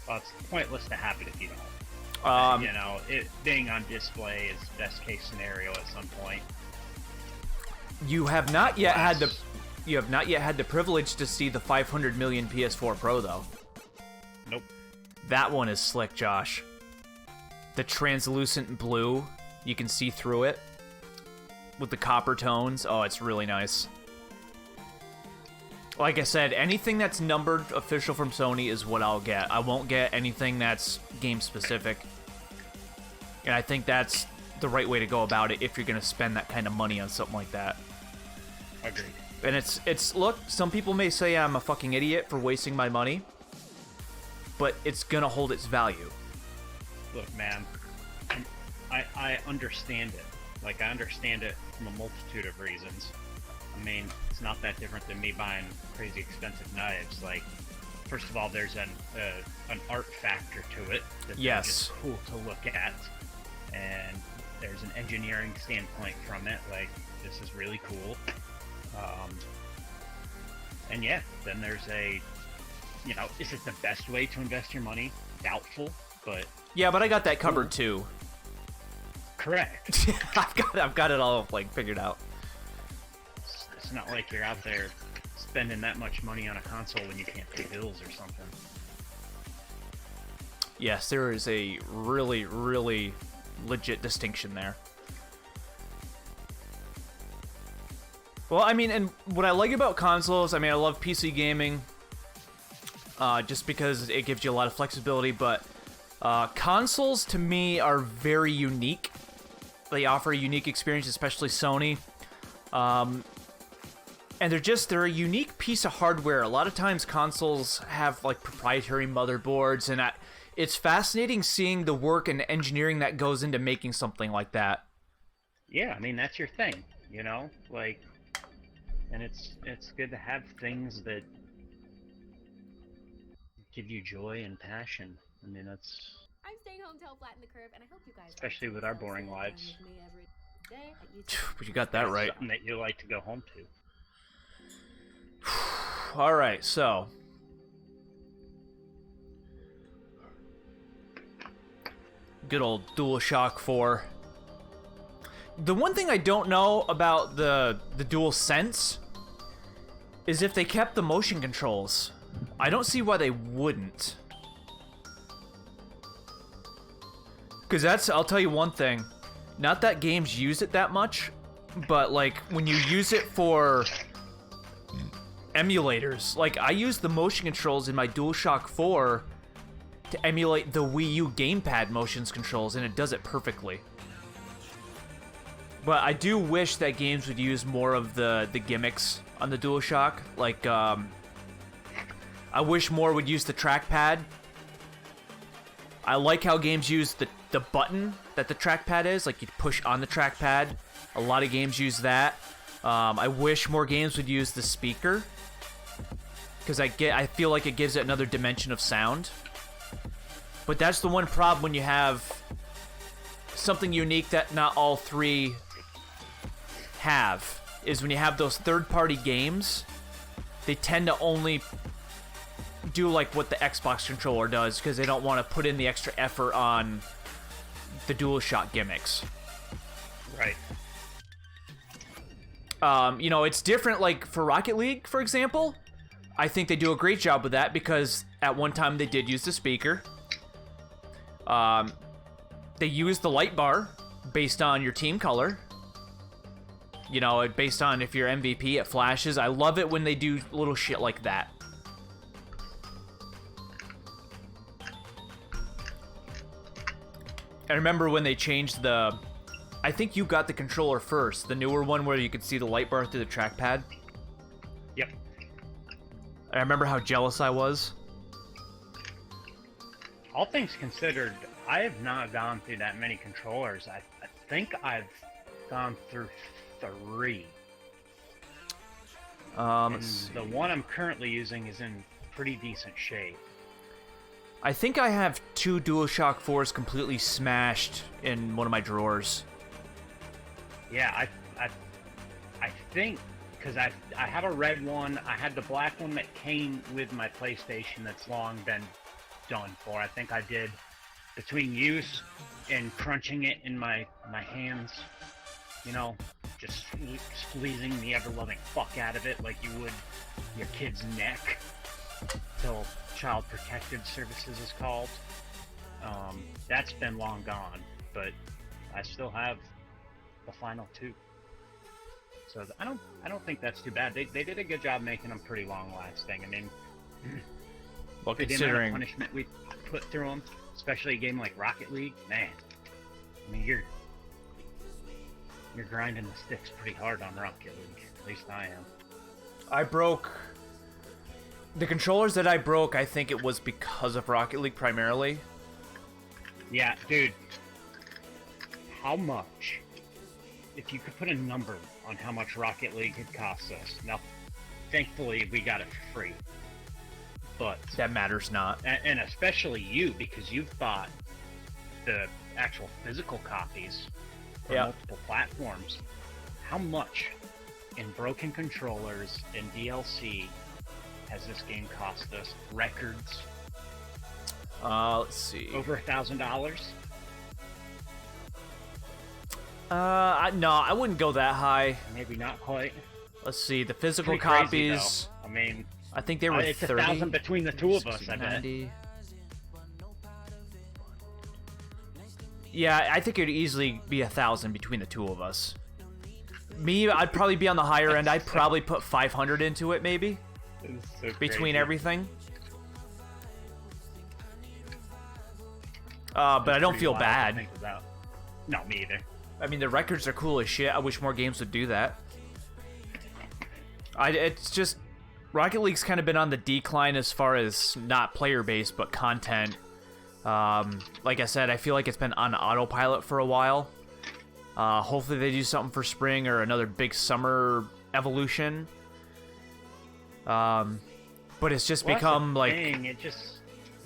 Well, it's pointless to have it if you don't.
Um,
It being on display is best case scenario at some point.
You have not yet had the privilege to see the 500 million PS4 Pro though.
Nope.
That one is slick, Josh. The translucent blue, you can see through it with the copper tones. Oh, it's really nice. Like I said, anything that's numbered official from Sony is what I'll get. I won't get anything that's game specific. And I think that's the right way to go about it if you're going to spend that kind of money on something like that.
Agreed.
And it's look, some people may say I'm a fucking idiot for wasting my money, but it's going to hold its value.
Look, man, I understand it. Like, I understand it from a multitude of reasons. I mean, it's not that different than me buying crazy expensive knives. Like, first of all, there's an art factor to it that's just cool to look at, and there's an engineering standpoint from it. Like, this is really cool. And yeah, then there's is it the best way to invest your money? Doubtful, but
Yeah, but I got that covered too.
correct.
I've got it all like figured out.
It's not like you're out there spending that much money on a console when you can't pay bills or something.
Yes, there is a really, really legit distinction there. Well, I mean, and what I like about consoles, I mean, I love PC gaming, just because it gives you a lot of flexibility, but consoles, to me, are very unique. They offer a unique experience, especially Sony. And they're a unique piece of hardware. A lot of times consoles have, like, proprietary motherboards, and it's fascinating seeing the work and engineering that goes into making something like that.
Yeah, I mean, that's your thing, like, and it's good to have things that give you joy and passion. I mean, that's
I'm staying home to help flatten the curve, and I hope you guys.
especially with our boring lives.
With me every day at YouTube.
But you got that right.
Something that you like to go home to.
All right, so good old DualShock 4. The one thing I don't know about the DualSense is if they kept the motion controls. I don't see why they wouldn't. Because I'll tell you one thing. Not that games use it that much, but like when you use it for emulators, like I use the motion controls in my DualShock 4 to emulate the Wii U gamepad motions controls, and it does it perfectly. But I do wish that games would use more of the gimmicks on the DualShock. Like, I wish more would use the trackpad. I like how games use the button that the trackpad is. Like, you push on the trackpad. A lot of games use that. I wish more games would use the speaker, because I feel like it gives it another dimension of sound. But that's the one problem when you have something unique that not all three have, is when you have those third-party games, they tend to only do like what the Xbox controller does, because they don't want to put in the extra effort on the DualShock gimmicks.
Right.
It's different, like, for Rocket League, for example. I think they do a great job with that, because at one time they did use the speaker. They use the light bar based on your team color. Based on if you're MVP, it flashes. I love it when they do little shit like that. I remember when they changed I think you got the controller first, the newer one where you could see the light bar through the trackpad.
Yep.
I remember how jealous I was.
All things considered, I have not gone through that many controllers. I think I've gone through 3.
Let's see.
The one I'm currently using is in pretty decent shape.
I think I have 2 DualShock 4s completely smashed in one of my drawers.
Yeah, I think, because I have a red one. I had the black one that came with my PlayStation that's long been done for. I think I did, between use and crunching it in my hands, you know, just squeezing the ever-loving fuck out of it like you would your kid's neck, till Child Protective Services is called. That's been long gone, but I still have the final two. So I don't think that's too bad. They did a good job making them pretty long lasting. I mean,
Well,
the amount of
considering
punishment we put through them, especially a game like Rocket League, man. I mean, you're grinding the sticks pretty hard on Rocket League. At least I am.
I broke the controllers that I broke, I think it was because of Rocket League primarily.
Yeah, dude. How much? If you could put a number on how much Rocket League had cost us. Now, thankfully, we got it for free. But
That matters not.
and especially you, because you've bought the actual physical copies for
Yeah.
multiple platforms. How much in broken controllers and DLC has this game cost us? Records
Let's see.
over $1,000.
No, I wouldn't go that high.
Maybe not quite.
Let's see. The physical
Pretty crazy,
copies.
though. I mean,
I think they were
it's
30.
1,000 between the two of us.
60,
I bet.
90. Yeah, I think it'd easily be 1,000 between the two of us. Me, I'd probably be on the higher end. I'd probably put 500 into it, maybe,
It's so
between
crazy.
everything. But I don't
Pretty
feel
wild to
bad.
think about. No, me either.
I mean, the records are cool as shit. I wish more games would do that. It's just Rocket League's kind of been on the decline as far as not player base but content. Like I said, I feel like it's been on autopilot for a while. Hopefully they do something for spring or another big summer evolution. But it's just
Well, that's
become
the
like
thing. It just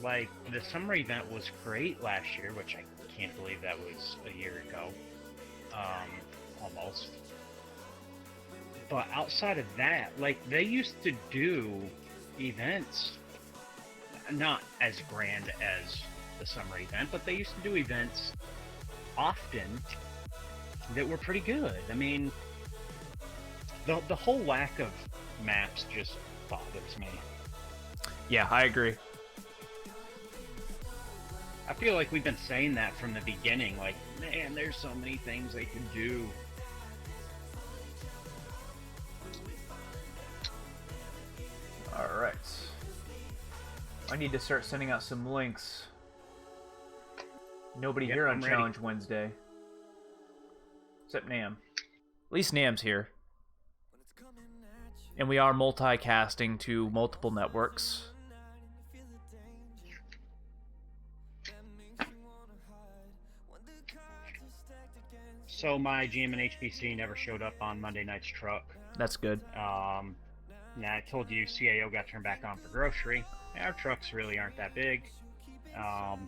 like the summer event was great last year, which I can't believe that was a year ago. Almost. But outside of that, like they used to do events, not as grand as the summer event, but they used to do events often that were pretty good. I mean, the whole lack of maps just bothers me.
yeah, I agree.
I feel like we've been saying that from the beginning, like, man, there's so many things they can do.
All right. I need to start sending out some links. Nobody
Yep,
here on
I'm ready.
Challenge Wednesday. Except Nam. At least Nam's here. And we are multicasting to multiple networks.
So my GM and HBC never showed up on Monday night's truck.
That's good.
Now I told you CAO got turned back on for grocery. Our trucks really aren't that big. Of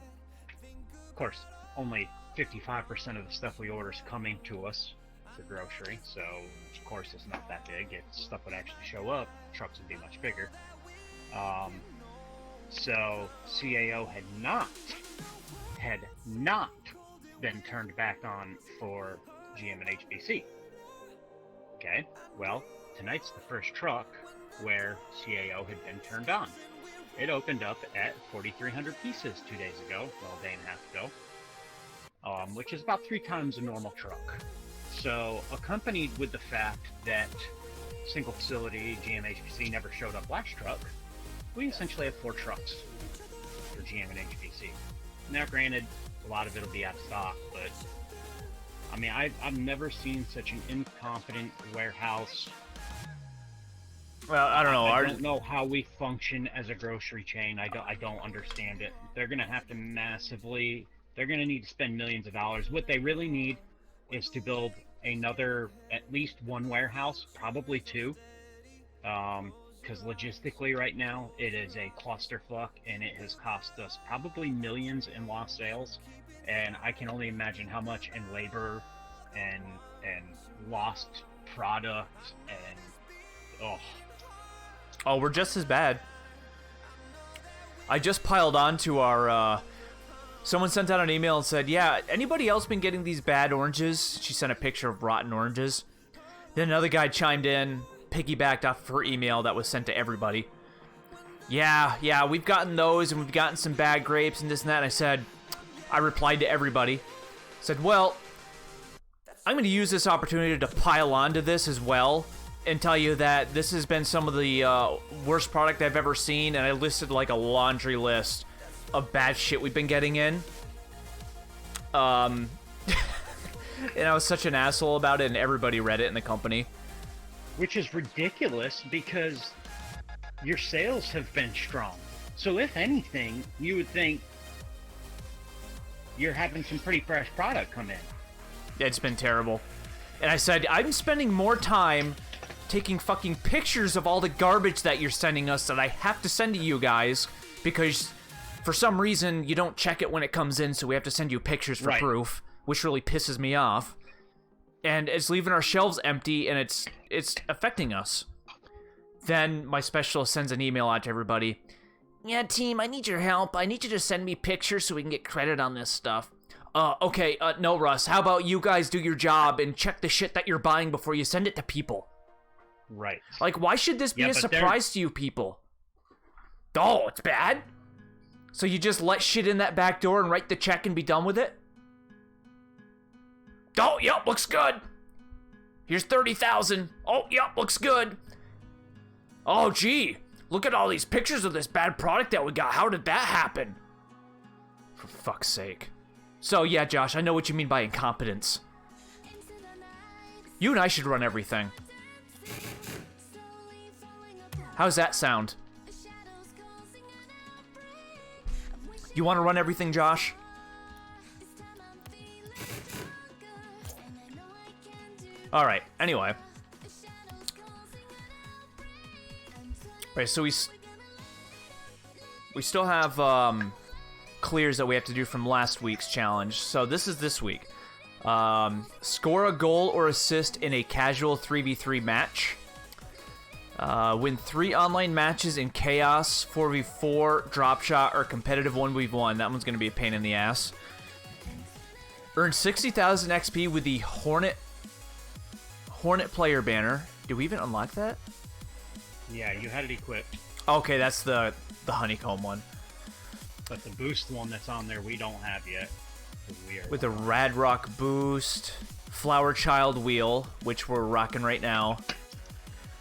course, only 55% of the stuff we order is coming to us for grocery, so of course it's not that big. If stuff would actually show up, trucks would be much bigger. So CAO had not been turned back on for GM and HBC. Okay, well, tonight's the first truck where CAO had been turned on. It opened up at 4,300 pieces 2 days ago, well, a day and a half ago, which is about 3 times a normal truck. So, accompanied with the fact that single facility GM-HBC never showed up last truck, we essentially have 4 trucks for GM and HBC. Now, granted, a lot of it will be out of stock, but I mean, I've never seen such an incompetent warehouse.
Well, I don't know.
I don't know how we function as a grocery chain. I don't understand it. They're gonna have to massively. They're gonna need to spend millions of dollars. What they really need is to build another, at least one warehouse, probably 2. Because logistically, right now, it is a clusterfuck, and it has cost us probably millions in lost sales. And I can only imagine how much in labor and lost product, and oh,
Oh, we're just as bad. I just piled on to our, someone sent out an email and said, yeah, anybody else been getting these bad oranges? She sent a picture of rotten oranges. Then another guy chimed in, piggybacked off of her email that was sent to everybody. Yeah, we've gotten those, and we've gotten some bad grapes and this and that. And I replied to everybody. Said, well, I'm going to use this opportunity to pile onto this as well and tell you that this has been some of the worst product I've ever seen, and I listed like a laundry list of bad shit we've been getting in. And I was such an asshole about it, and everybody read it in the company.
which is ridiculous because your sales have been strong. So if anything, you would think you're having some pretty fresh product come in.
Yeah, it's been terrible. And I said, I'm spending more time taking fucking pictures of all the garbage that you're sending us that I have to send to you guys because for some reason you don't check it when it comes in, so we have to send you pictures for proof, which really pisses me off. And it's leaving our shelves empty, and it's affecting us. Then my specialist sends an email out to everybody. Yeah, team, I need your help. I need you to send me pictures so we can get credit on this stuff. Okay, no, Russ. How about you guys do your job and check the shit that you're buying before you send it to people?
Right.
Like, why should this be a surprise to you people? Oh, it's bad? So you just let shit in that back door and write the check and be done with it? Oh, yep, looks good. Here's 30,000. Oh, yep, looks good. Oh, gee, look at all these pictures of this bad product that we got. How did that happen? For fuck's sake. So, yeah, Josh, I know what you mean by incompetence. You and I should run everything. How's that sound? You want to run everything, Josh? Alright, anyway. Right, so we still have clears that we have to do from last week's challenge. So this is this week. Score a goal or assist in a casual 3v3 match. Win 3 online matches in Chaos, 4v4, Drop Shot, or Competitive 1v1. That one's going to be a pain in the ass. Earn 60,000 XP with the Hornet player banner. Did we even unlock that?
Yeah, you had it equipped.
Okay, that's the honeycomb one.
But the boost one that's on there we don't have yet.
With the Rad Rock boost, Flower Child wheel, which we're rocking right now.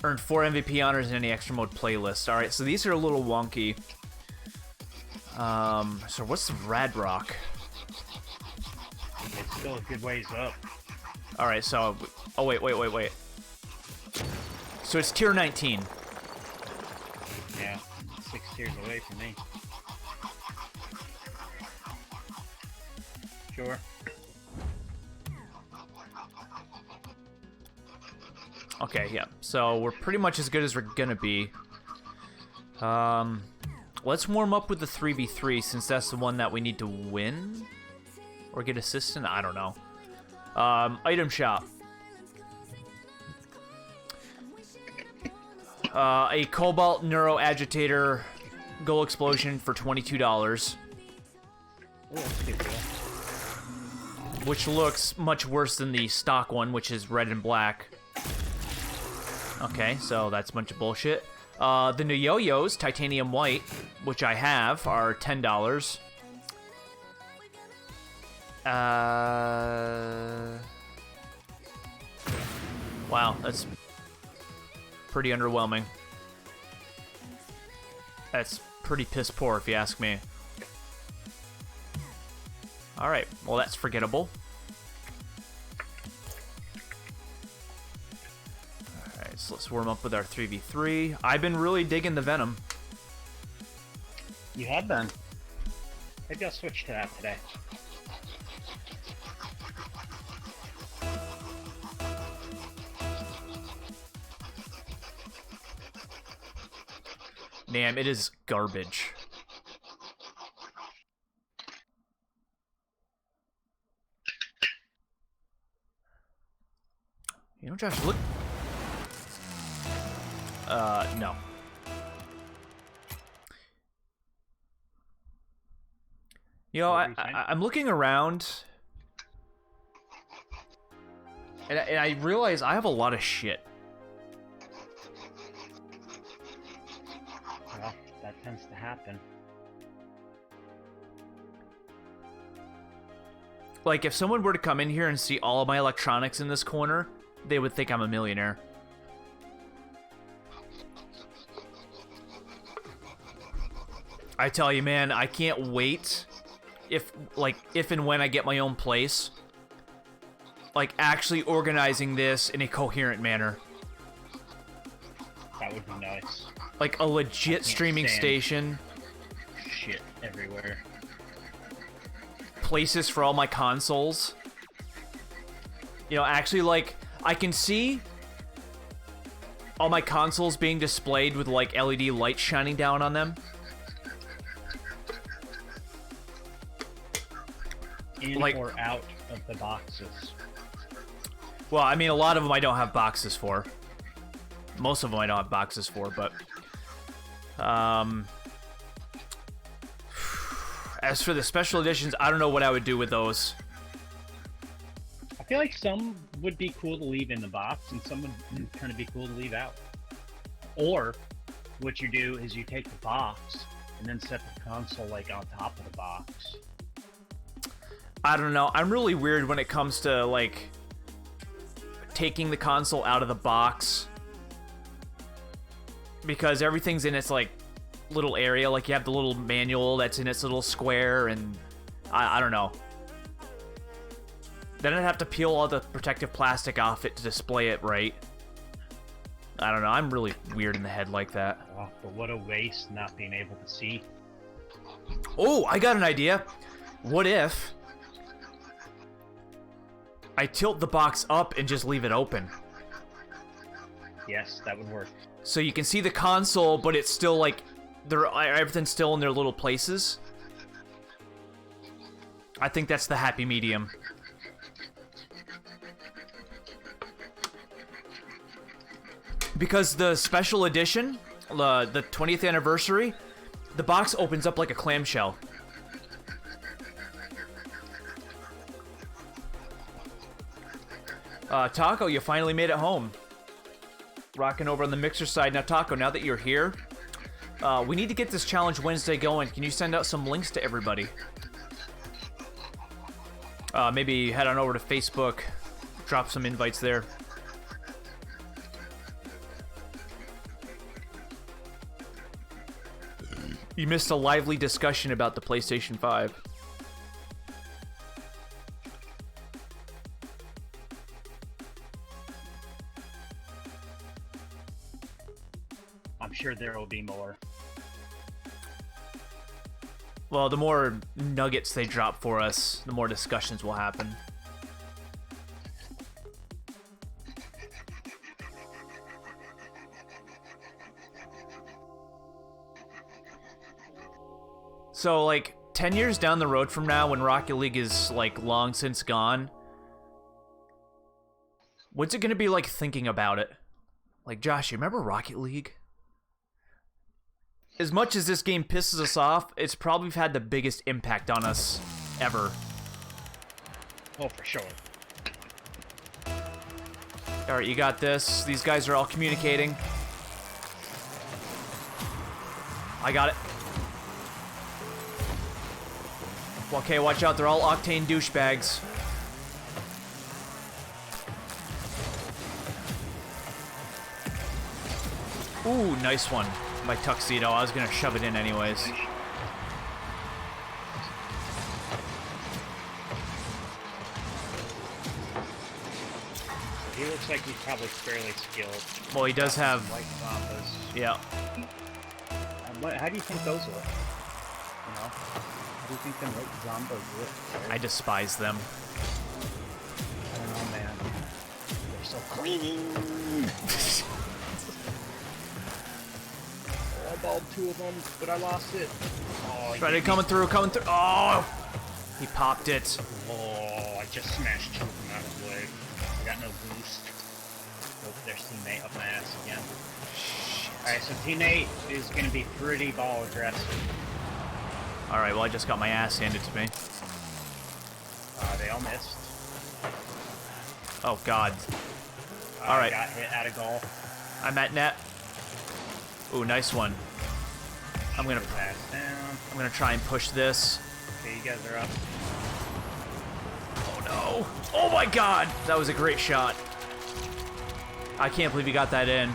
Earned 4 MVP honors in any extra mode playlist. Alright, so these are a little wonky. So what's the Rad Rock?
It's still a good ways up.
Alright, so... Oh, wait. So it's tier 19.
Yeah, 6 tiers away from me. Sure.
Okay, yeah. So we're pretty much as good as we're gonna be. Let's warm up with the 3v3 since that's the one that we need to win? Or get assists in? I don't know. Item shop. A Cobalt Neuro Agitator Goal Explosion for $22.
Oh, that's a good deal.
Which looks much worse than the stock one, which is red and black. Okay, so that's a bunch of bullshit. The new yo-yos, titanium white, which I have, are $10. Wow, that's pretty underwhelming. That's pretty piss poor if you ask me. Alright, well that's forgettable. Alright, so let's warm up with our 3v3. I've been really digging the Venom.
You have been. Maybe I'll switch to that today.
Damn, it is garbage. You know, Josh, look No. You know,
What were you saying?
I'm looking around, and I realize I have a lot of shit.
Well, that tends to happen.
Like, if someone were to come in here and see all of my electronics in this corner, they would think I'm a millionaire. I tell you, man, I can't wait if and when I get my own place, like, actually organizing this in a coherent manner.
That would be nice.
Like, a legit streaming
stand
station,
Shit everywhere.
places for all my consoles. You know, actually, like, I can see all my consoles being displayed with, like, LED lights shining down on them.
In
Like-
or out of the boxes.
Well, I mean, a lot of them I don't have boxes for. Most of them I don't have boxes for, but... As for the special editions, I don't know what I would do with those.
I feel like some would be cool to leave in the box, and some would kind of be cool to leave out. Or, what you do is you take the box, and then set the console, like, on top of the box.
I don't know. I'm really weird when it comes to, like, taking the console out of the box. Because everything's in its, like, little area. Like, you have the little manual that's in its little square, and I don't know. Then I'd have to peel all the protective plastic off it to display it right. I don't know. I'm really weird in the head like that.
Oh, but what a waste not being able to see.
Oh, I got an idea. What if I tilt the box up and just leave it open?
Yes, that would work.
So you can see the console, but it's still like everything's still in their little places. I think that's the happy medium. Because the special edition, the 20th anniversary, the box opens up like a clamshell. Taco, you finally made it home. Rocking over on the Mixer side. Now, Taco, now that you're here, we need to get this Challenge Wednesday going. Can you send out some links to everybody? Maybe head on over to Facebook, drop some invites there. You missed a lively discussion about the PlayStation 5.
I'm sure there will be more.
Well, the more nuggets they drop for us, the more discussions will happen. So, like, 10 years down the road from now, when Rocket League is, like, long since gone, what's it gonna be like thinking about it? Like, Josh, you remember Rocket League? As much as this game pisses us off, it's probably had the biggest impact on us ever.
Oh, for sure.
Alright, you got this. These guys are all communicating. I got it. Okay, watch out. They're all Octane douchebags. Ooh, nice one. My tuxedo. I was gonna shove it in anyways.
He looks like he's probably fairly skilled.
Well, he does have...
White Zombas.
Yeah.
How do you think those look? You know? How do you think them white Zombas look?
I despise them.
I don't know, man. They're so clean. I balled 2 of them, but I lost it. Oh,
Ready, coming through, coming through. Oh! He popped it.
Oh, I just smashed 2 of them out of the way. I got no boost. Oh, there's teammate up my ass again. Alright, so teammate is gonna be pretty ball aggressive.
Alright, well, I just got my ass handed to me.
They all missed.
Oh, God. Alright.
Got hit at a goal.
I'm at net. Ooh, nice one. I'm gonna
Pass down.
try and push this.
Okay, you guys are up.
Oh, no. Oh, my God. That was a great shot. I can't believe you got that in.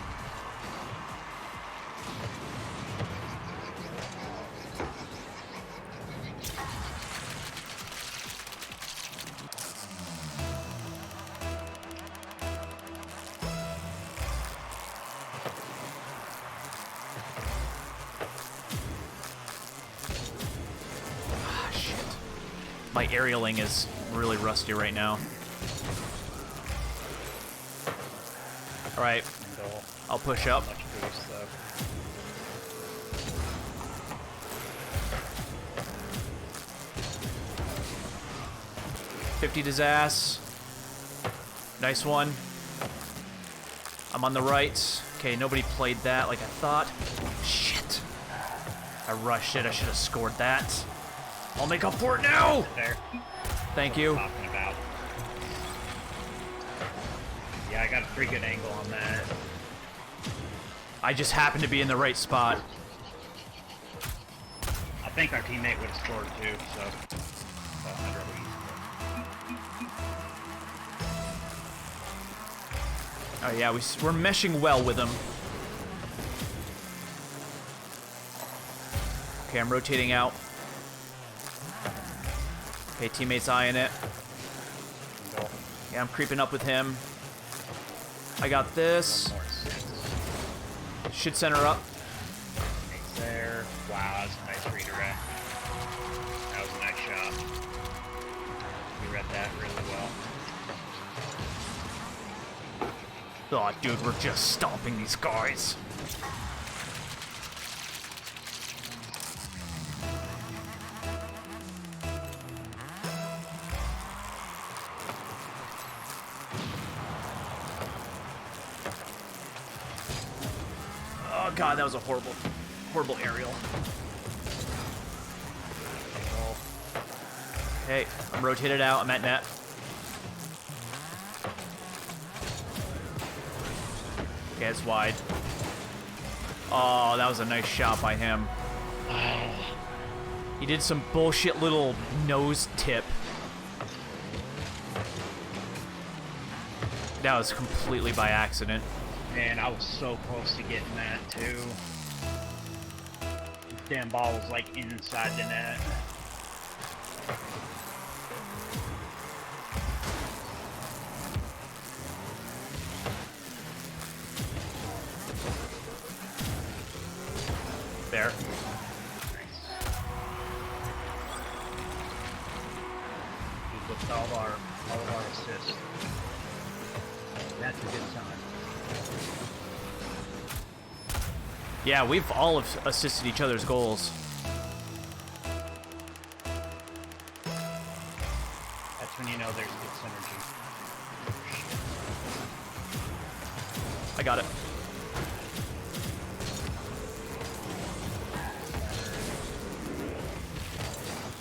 My aerialing is really rusty right now. Alright,
Goal.
I'll push up.
Much boost, though.
$50 his ass. Nice one. I'm on the right. Okay, nobody played that like I thought. Shit. I rushed it. I should have scored that. I'll make up for it now!
There.
Thank you.
Talking about. Yeah, I got a pretty good angle on that.
I just happened to be in the right spot.
I think our teammate would have scored too, so. I'd rather
Oh yeah, we're meshing well with him. Okay, I'm rotating out. Okay, teammate's eyeing it.
goal.
Yeah, I'm creeping up with him. I got this.
One more assist.
Should center up.
Teammate's there. Wow, that's a nice redirect. That was a nice shot. You read that really well.
Oh, dude, we're just stomping these guys. Oh god, that was a horrible, horrible aerial. Okay, I'm rotated out. I'm at net. Okay, it's wide. Oh, that was a nice shot by him. He did some bullshit little nose tip. That was completely by accident.
Man, I was so close to getting that too. This damn ball was like inside the net.
There.
He booked all of our assists. That's a good sign.
Yeah, we've all assisted each other's goals.
That's when you know there's good synergy.
I got it.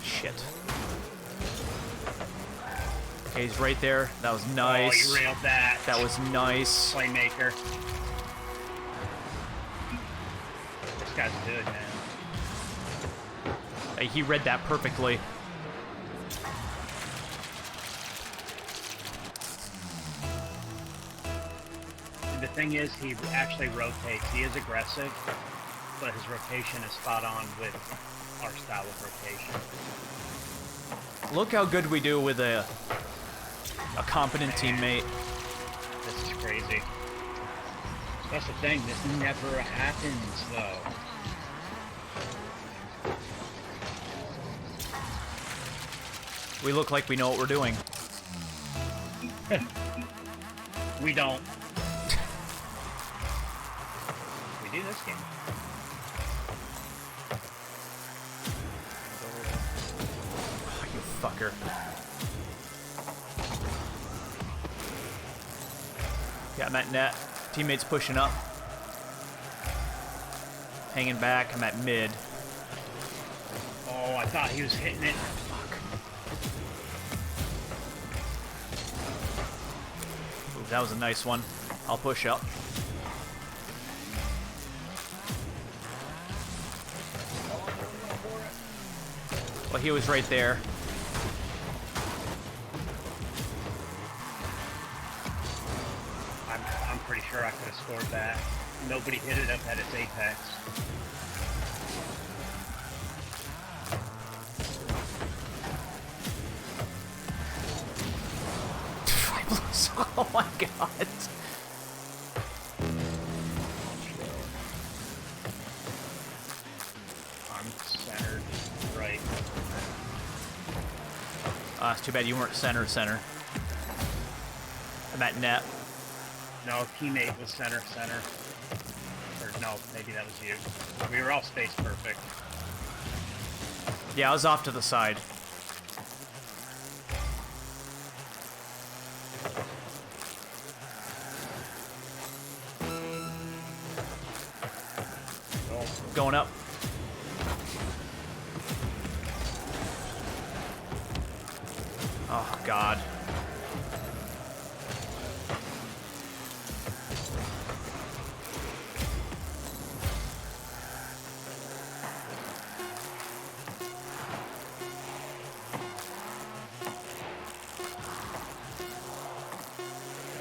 Shit. Okay, he's right there. That was nice.
Oh, you railed that.
That was nice.
Playmaker. This guy's good, man.
He read that perfectly.
And the thing is, he actually rotates. He is aggressive, but his rotation is spot on with our style of rotation.
Look how good we do with a competent teammate.
This is crazy. That's the thing, this never happens, though.
We look like we know what we're doing.
We don't. We do this game.
Oh, you fucker. Yeah, I'm at net. Teammates pushing up. hanging back. I'm at mid.
Oh, I thought he was hitting it.
Ooh, that was a nice one. I'll push up. Well, he was right there.
I'm pretty sure I could have scored that. Nobody hit it up at its apex.
Oh my god.
I'm centered right.
It's too bad you weren't center. I'm at net.
No, teammate was center. Or no, maybe that was you. We were all space perfect.
Yeah, I was off to the side. Going up. Oh, God.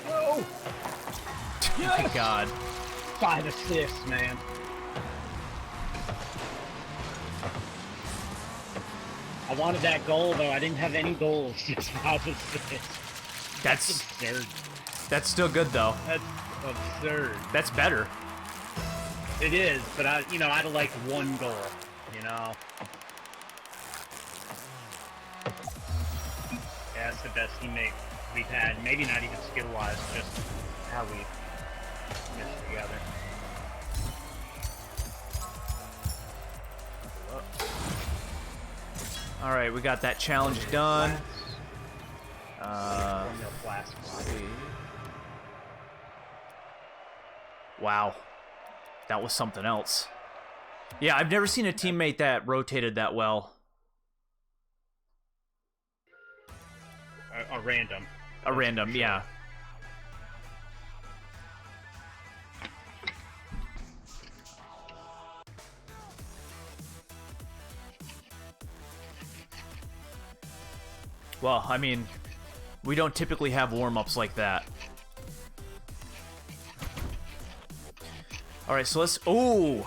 Oh!
Oh, my God.
5 assists, man. I wanted that goal, though. I didn't have any goals. Just 5 assists.
That's
Absurd.
That's still good, though.
That's absurd.
That's better.
It is, but I'd have liked 1 goal, you know? Yeah, that's the best teammate we've had. Maybe not even skill-wise, just how we meshed together.
All right, we got that challenge done. Wow, that was something else. Yeah, I've never seen a teammate that rotated that well.
A random.
A random, yeah. Well, I mean, we don't typically have warm-ups like that. Alright, so let's... Ooh!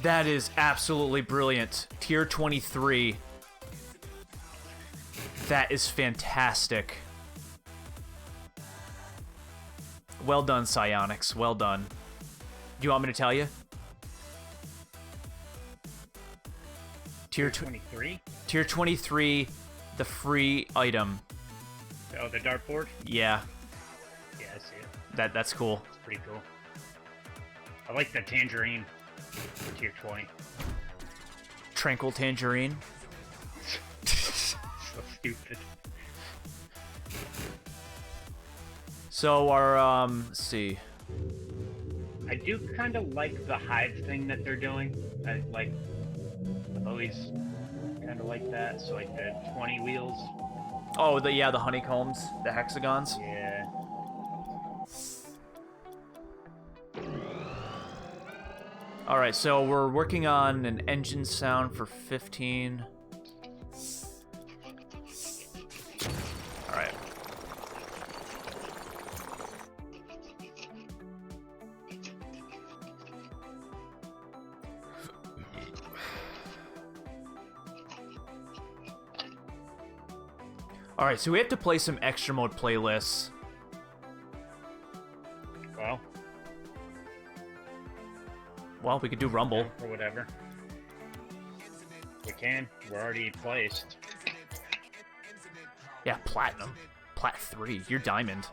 That is absolutely brilliant. Tier 23. That is fantastic. Well done, Psyonix. Well done. Do you want me to tell you? Tier
23?
Tier 23, the free item.
Oh, the dartboard?
Yeah,
Yeah, I see it.
that's cool.
It's pretty cool. I like the tangerine for tier 20.
Tranquil Tangerine.
So stupid.
So our, let's see.
I do kind of like the hive thing that they're doing. I've always kind of like that. So like the 20 wheels.
Oh, the honeycombs, the hexagons.
Yeah.
All right, so we're working on an engine sound for 15. All right. All right, so we have to play some extra mode playlists. Well, we could do Rumble.
Or whatever. We can. We're already placed.
Yeah, Platinum. Plat 3. You're Diamond.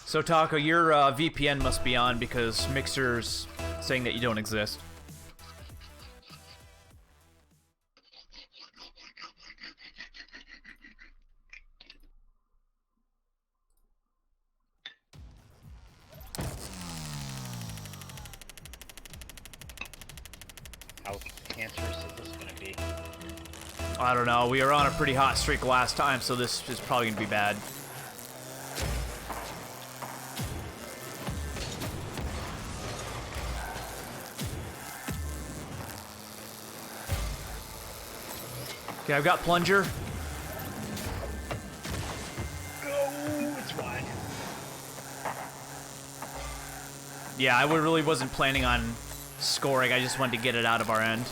So, Taco, your VPN must be on because Mixer's saying that you don't exist. I don't know. We were on a pretty hot streak last time, so this is probably gonna be bad. Okay, I've got plunger.
It's wide.
Yeah, I really wasn't planning on scoring. I just wanted to get it out of our end.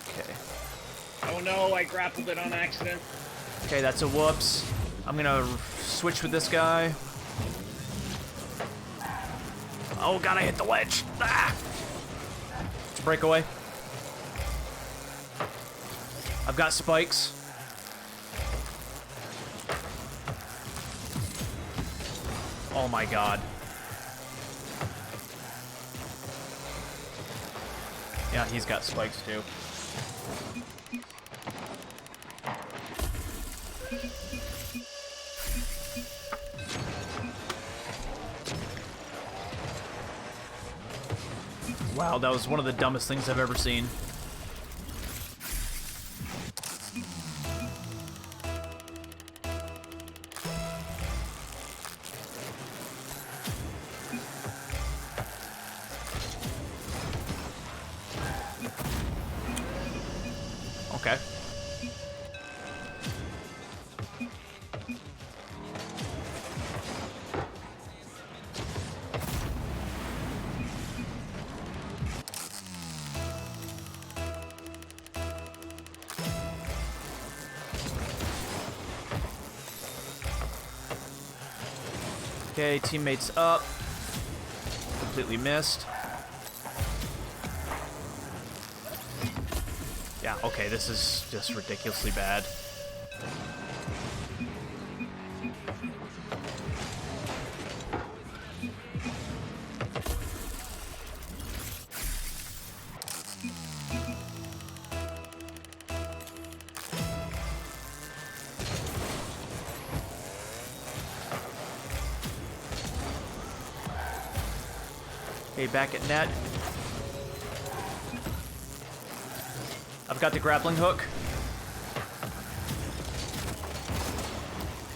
Okay.
Oh no, I grappled it on accident.
Okay, that's a whoops. I'm gonna switch with this guy. Oh god, I hit the ledge. Ah! Breakaway. I've got spikes. Oh my god. Yeah, he's got spikes too. Wow, that was one of the dumbest things I've ever seen. Okay. Okay, teammates up. Completely missed. Yeah, okay, this is just ridiculously bad. Okay, back at net. I've got the grappling hook.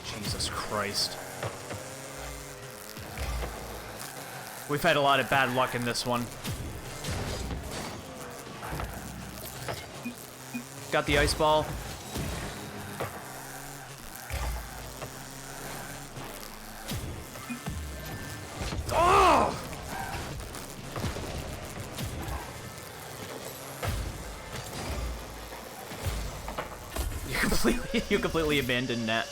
Jesus Christ. We've had a lot of bad luck in this one. Got the ice ball. Oh! You completely abandoned net.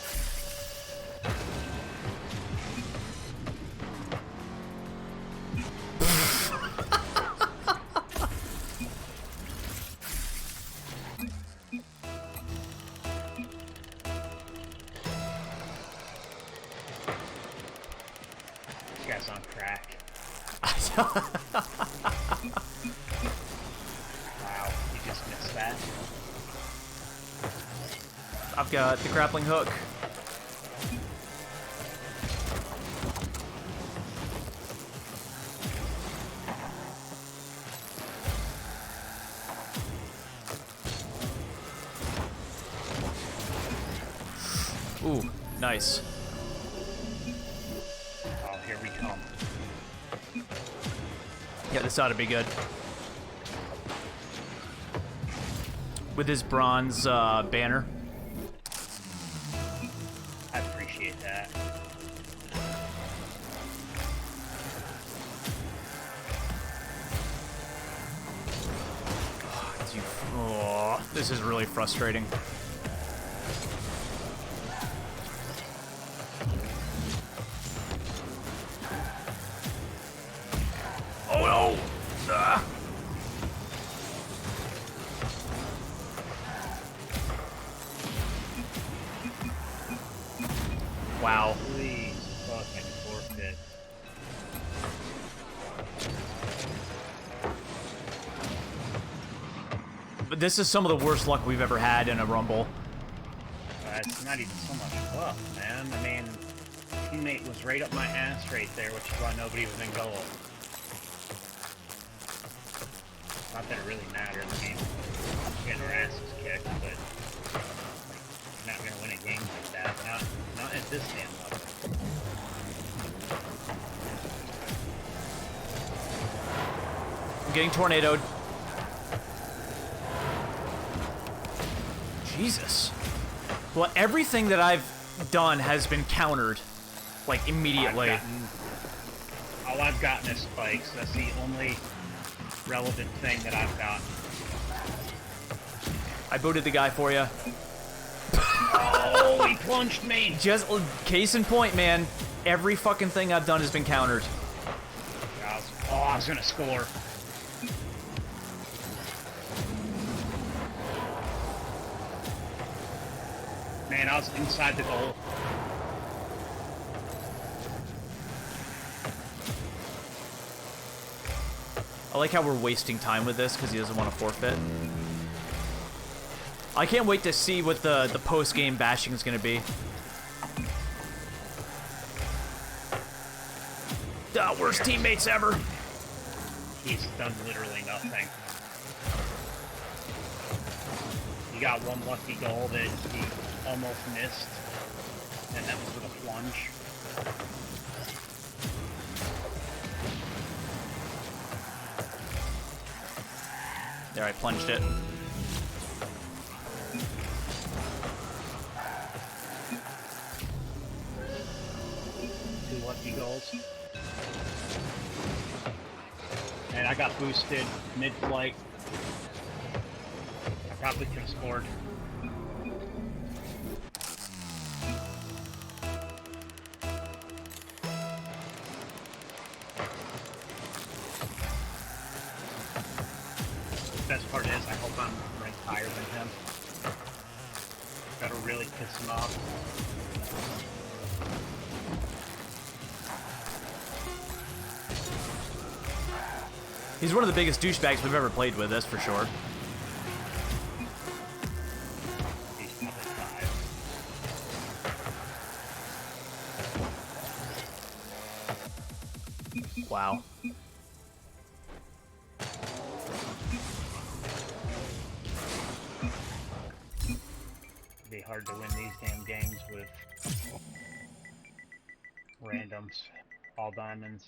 This guy's on crack. Wow, you just missed that.
I've got the grappling hook. Ooh, nice.
Oh, here we come.
Yeah, this ought to be good. With his bronze banner.
I appreciate that.
Oh, this is really frustrating. Oh no! Ah. Wow.
Please fucking forfeit.
But this is some of the worst luck we've ever had in a Rumble.
It's not even so much luck, man. I mean, teammate was right up my ass right there, which is why nobody was in goal. Not that it really matters. I mean, getting our asses kicked, but like, you're not gonna win a game like that. Not at this damn level.
I'm getting tornadoed. Jesus. Well, everything that I've done has been countered, like, immediately.
All I've gotten is spikes. That's the only relevant thing that I've gotten.
I booted the guy for you.
Oh, he plunged me!
Just case in point, man. Every fucking thing I've done has been countered.
I was gonna score. Man, I was inside the goal.
I like how we're wasting time with this because he doesn't want to forfeit. I can't wait to see what the post-game bashing is going to be. The worst teammates ever.
He's done literally nothing. He got one lucky goal that he almost missed, and that was with a plunge.
There, I plunged it.
Two lucky goals. And I got boosted mid-flight. I probably could have scored. Best part is, I hope I'm ranked higher than him. That'll really piss him off.
He's one of the biggest douchebags we've ever played with, that's for sure.
He's probably 5.
Wow.
It'd be hard to win these damn games with randoms, all diamonds.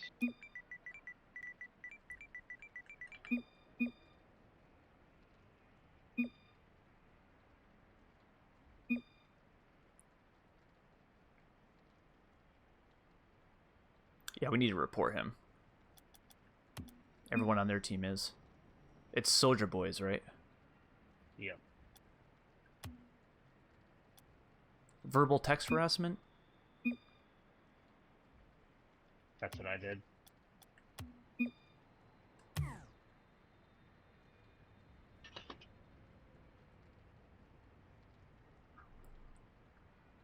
Yeah, we need to report him. Everyone on their team is. It's Soldier Boys, right?
Yep.
Verbal text harassment?
That's what I did.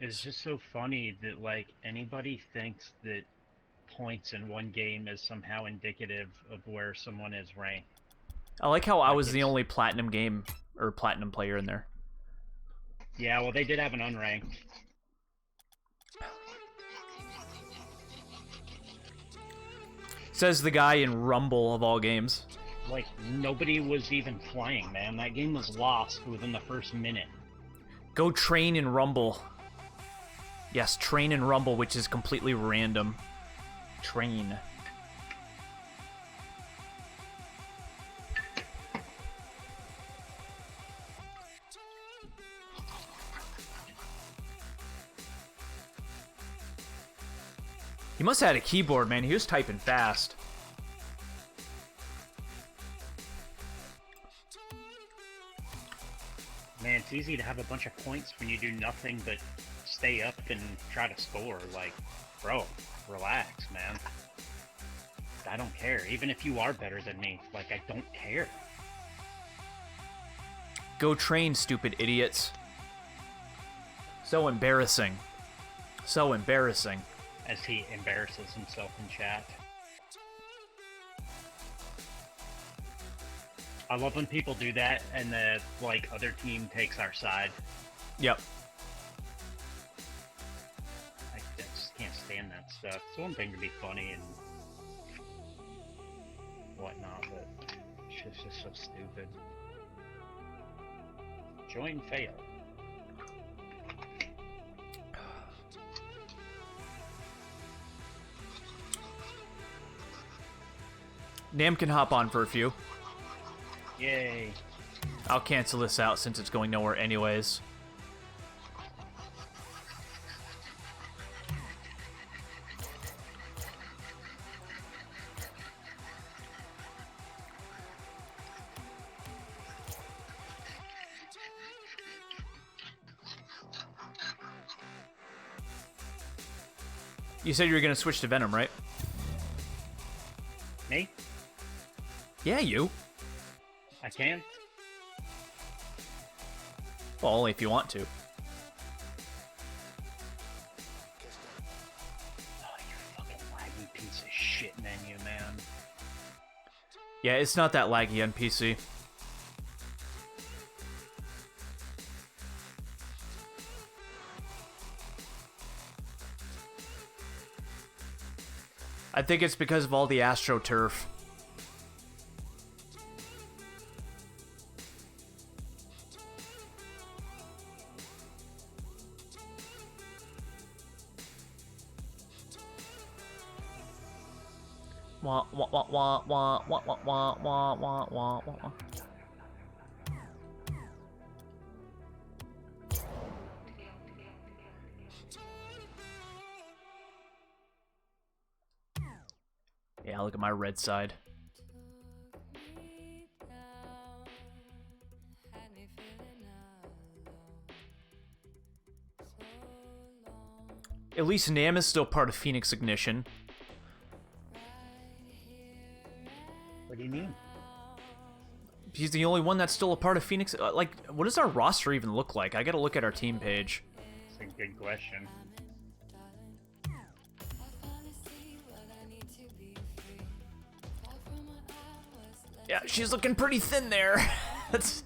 It's just so funny that, like, anybody thinks that points in one game is somehow indicative of where someone is ranked.
I like how I
Like
was the
it's-
only platinum game or platinum player in there.
Yeah, well, they did have an unranked.
Says the guy in Rumble of all games.
Like, nobody was even playing, man. That game was lost within the first minute.
Go train in Rumble. Yes, train in Rumble, which is completely random. Train. He must have had a keyboard, man. He was typing fast.
Man, it's easy to have a bunch of points when you do nothing but stay up and try to score. Like, bro, relax, man. I don't care. Even if you are better than me, like, I don't care.
Go train, stupid idiots. So embarrassing. So embarrassing.
As he embarrasses himself in chat. I love when people do that and the, like, other team takes our side.
Yep.
I just can't stand that stuff. It's one thing to be funny and whatnot, but This is so stupid. Join fail.
Nam can hop on for a few.
Yay.
I'll cancel this out since it's going nowhere anyways. You said you were going to switch to Venom, right?
Me?
Yeah, you.
I can?
Well, only if you want to.
Oh, you fucking laggy piece of shit menu, man.
Yeah, it's not that laggy on PC. I think it's because of all the AstroTurf. Wah wah wah wah wah wah wah wah wah wah wah wah. Yeah, look at my red side. At least Nam is still part of Phoenix Ignition.
What do you mean?
He's the only one that's still a part of Phoenix. Like, what does our roster even look like? I gotta look at our team page.
It's a good question.
Yeah, she's looking pretty thin there. That's.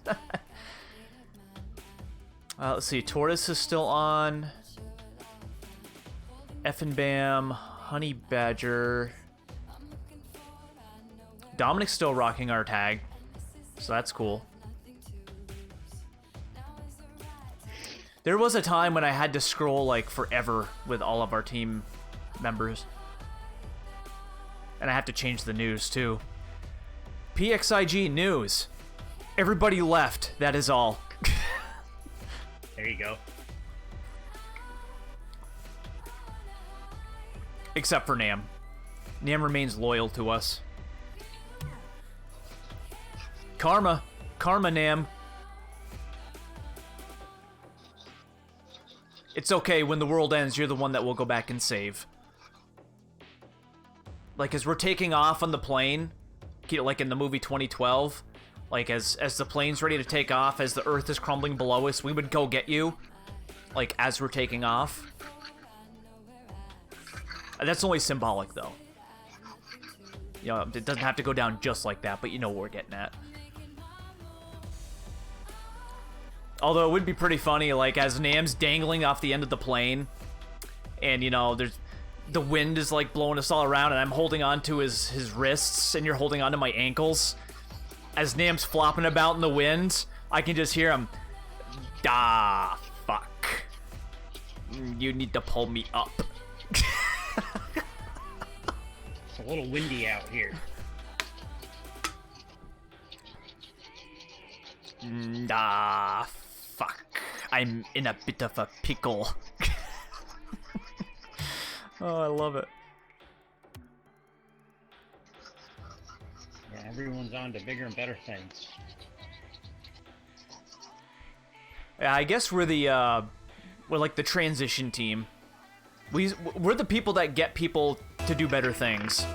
Let's see. Tortoise is still on. Effenbam, Honey Badger. Dominic's still rocking our tag, so that's cool. There was a time when I had to scroll like forever with all of our team members. And I have to change the news too. PXIG news. Everybody left, that is all.
There you go.
Except for Nam. Nam remains loyal to us. Karma. Karma, Nam. It's okay, when the world ends, you're the one that will go back and save. Like, as we're taking off on the plane, like in the movie 2012, like, as the plane's ready to take off, as the Earth is crumbling below us, we would go get you, like, as we're taking off. That's only symbolic, though. You know, it doesn't have to go down just like that, but you know what we're getting at. Although it would be pretty funny, like, as Nam's dangling off the end of the plane, and, you know, the wind is, like, blowing us all around, and I'm holding on to his wrists, and you're holding on to my ankles. As Nam's flopping about in the wind, I can just hear him, "Ah, fuck. You need to pull me up."
It's a little windy out here.
Ah, fuck. I'm in a bit of a pickle. Oh, I love it.
Yeah, everyone's on to bigger and better things.
Yeah, I guess we're like the transition team. We're the people that get people to do better things.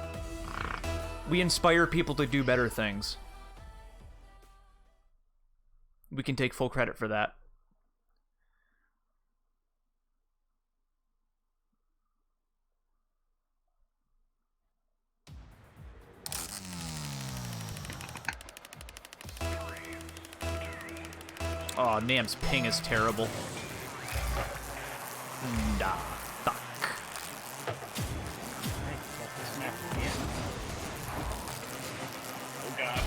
We inspire people to do better things. We can take full credit for that. Oh, Nam's ping is terrible. Nah, fuck.
Alright, got this map again. Oh god.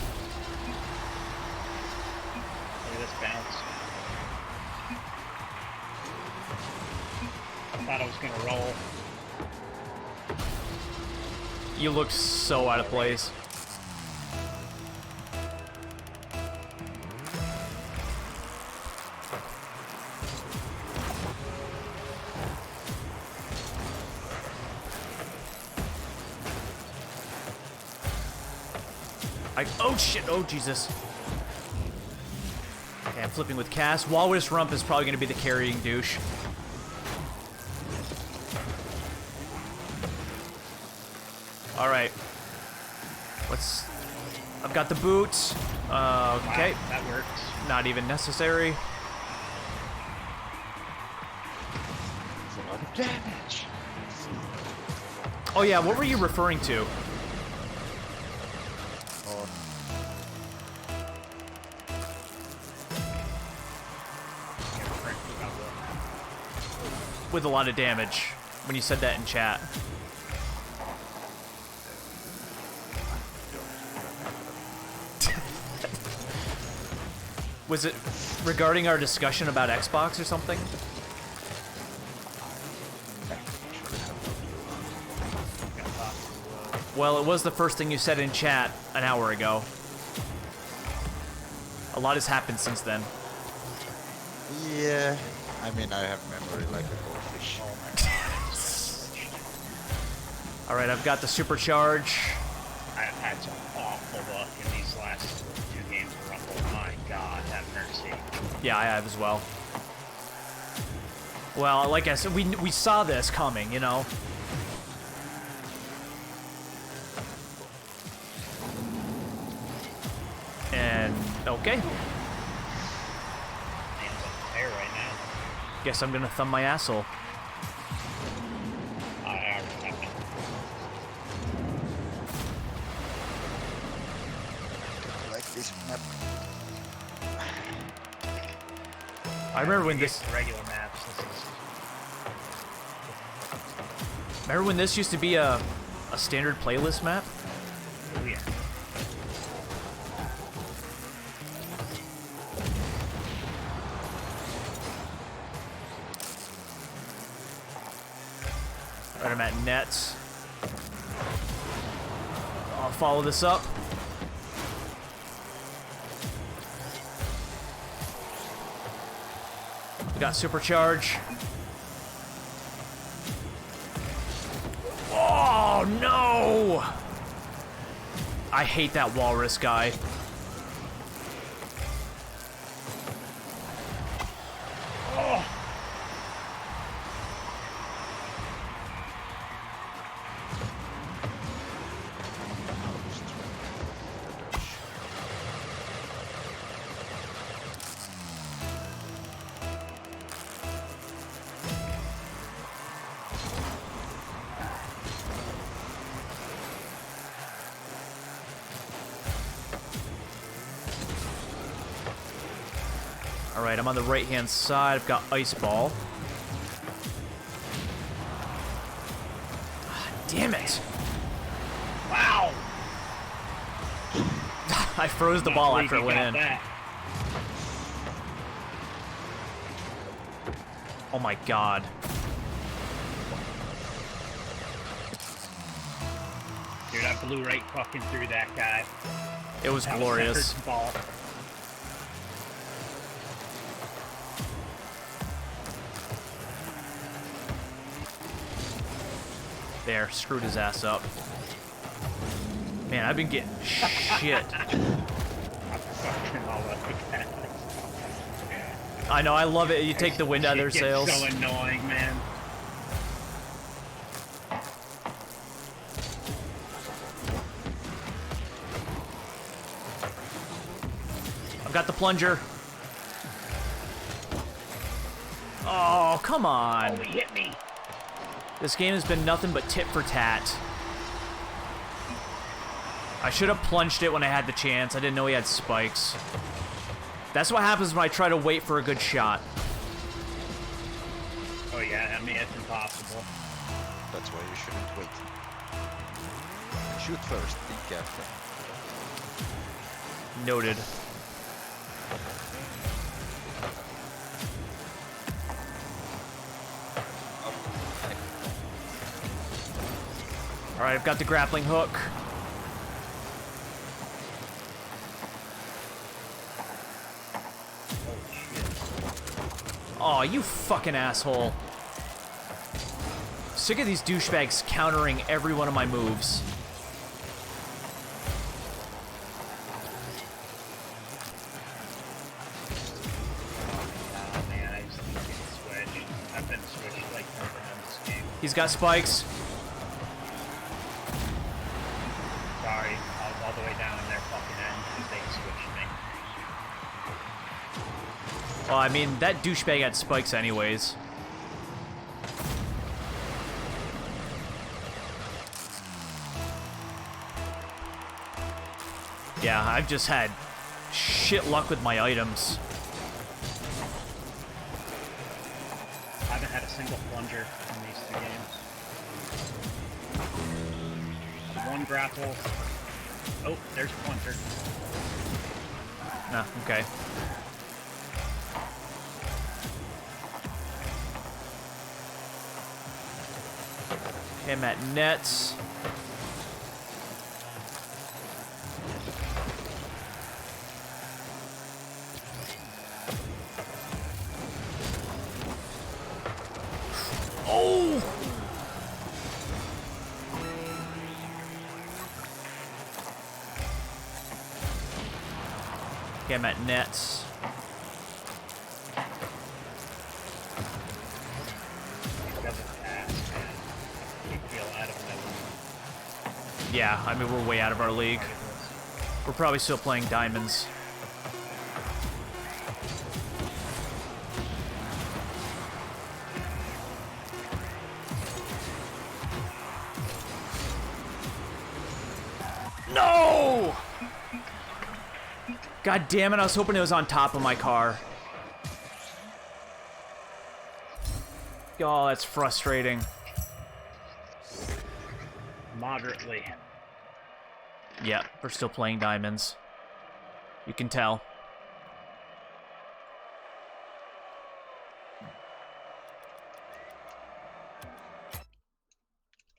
I thought I was gonna roll.
You look so out of place. Oh shit, oh Jesus. Okay, I'm flipping with Cass. Walrus Rump is probably gonna be the carrying douche. Alright. I've got the boots. Okay.
Wow, that works.
Not even necessary.
It's a lot of damage.
Oh yeah, what were you referring to?
Oh,
With a lot of damage. When you said that in chat. Was it regarding our discussion about Xbox or something? Well, it was the first thing you said in chat an hour ago. A lot has happened since then.
yeah. I mean, I have memory like a goldfish.
Alright, I've got the supercharge.
I've had some awful luck in these last 2 games of Rumble. My God, have mercy.
Yeah, I have as well. Well, like I said, we saw this coming, you know? And, okay.
Man's up there right now.
Guess I'm gonna thumb my asshole.
I already have it.
Like this map.
I remember when this...
The regular maps, this is...
Remember when this used to be a standard playlist map?
Oh yeah.
Right, I'm at nets. I'll follow this up. We got supercharge. Oh no! I hate that walrus guy. Alright, I'm on the right-hand side. I've got Ice Ball. Ah, damn it!
Wow!
I froze the ball after it went in.
That.
Oh my god.
Dude, I blew right fucking through that guy.
It was
That
glorious.
Was ball.
There, screwed his ass up. Man, I've been getting shit.
Fucking all over that.
I know, I love it. You take the wind out of their
Shit gets
sails.
so annoying, man.
I've got the plunger. Oh, come on.
Oh, he hit me.
This game has been nothing but tit for tat. I should have plunged it when I had the chance. I didn't know he had spikes. That's what happens when I try to wait for a good shot.
Oh yeah, I mean, it's impossible.
That's why you shouldn't wait. Shoot first, be careful.
Alright, I've got the grappling hook. Aw, you fucking asshole. Sick of these douchebags countering every one of my moves.
Oh man, I just need to get switched. I've been switched like nothing in this game.
He's got spikes.
Sorry, I was all the way down in their fucking end because they switched me.
Well, I mean, that douchebag had spikes anyways. Yeah, I've just had shit luck with my items.
I haven't had a single plunger in these 2 games. One grapple. Oh, there's a plunger.
Ah, okay. Okay, I'm at nets. Oh! Okay, I'm at nets.
These guys are fast, man. You feel out of them.
Yeah, I mean, we're way out of our league. We're probably still playing diamonds. No! God damn it, I was hoping it was on top of my car. Oh, that's frustrating.
Moderately.
Yeah, we're still playing diamonds. You can tell.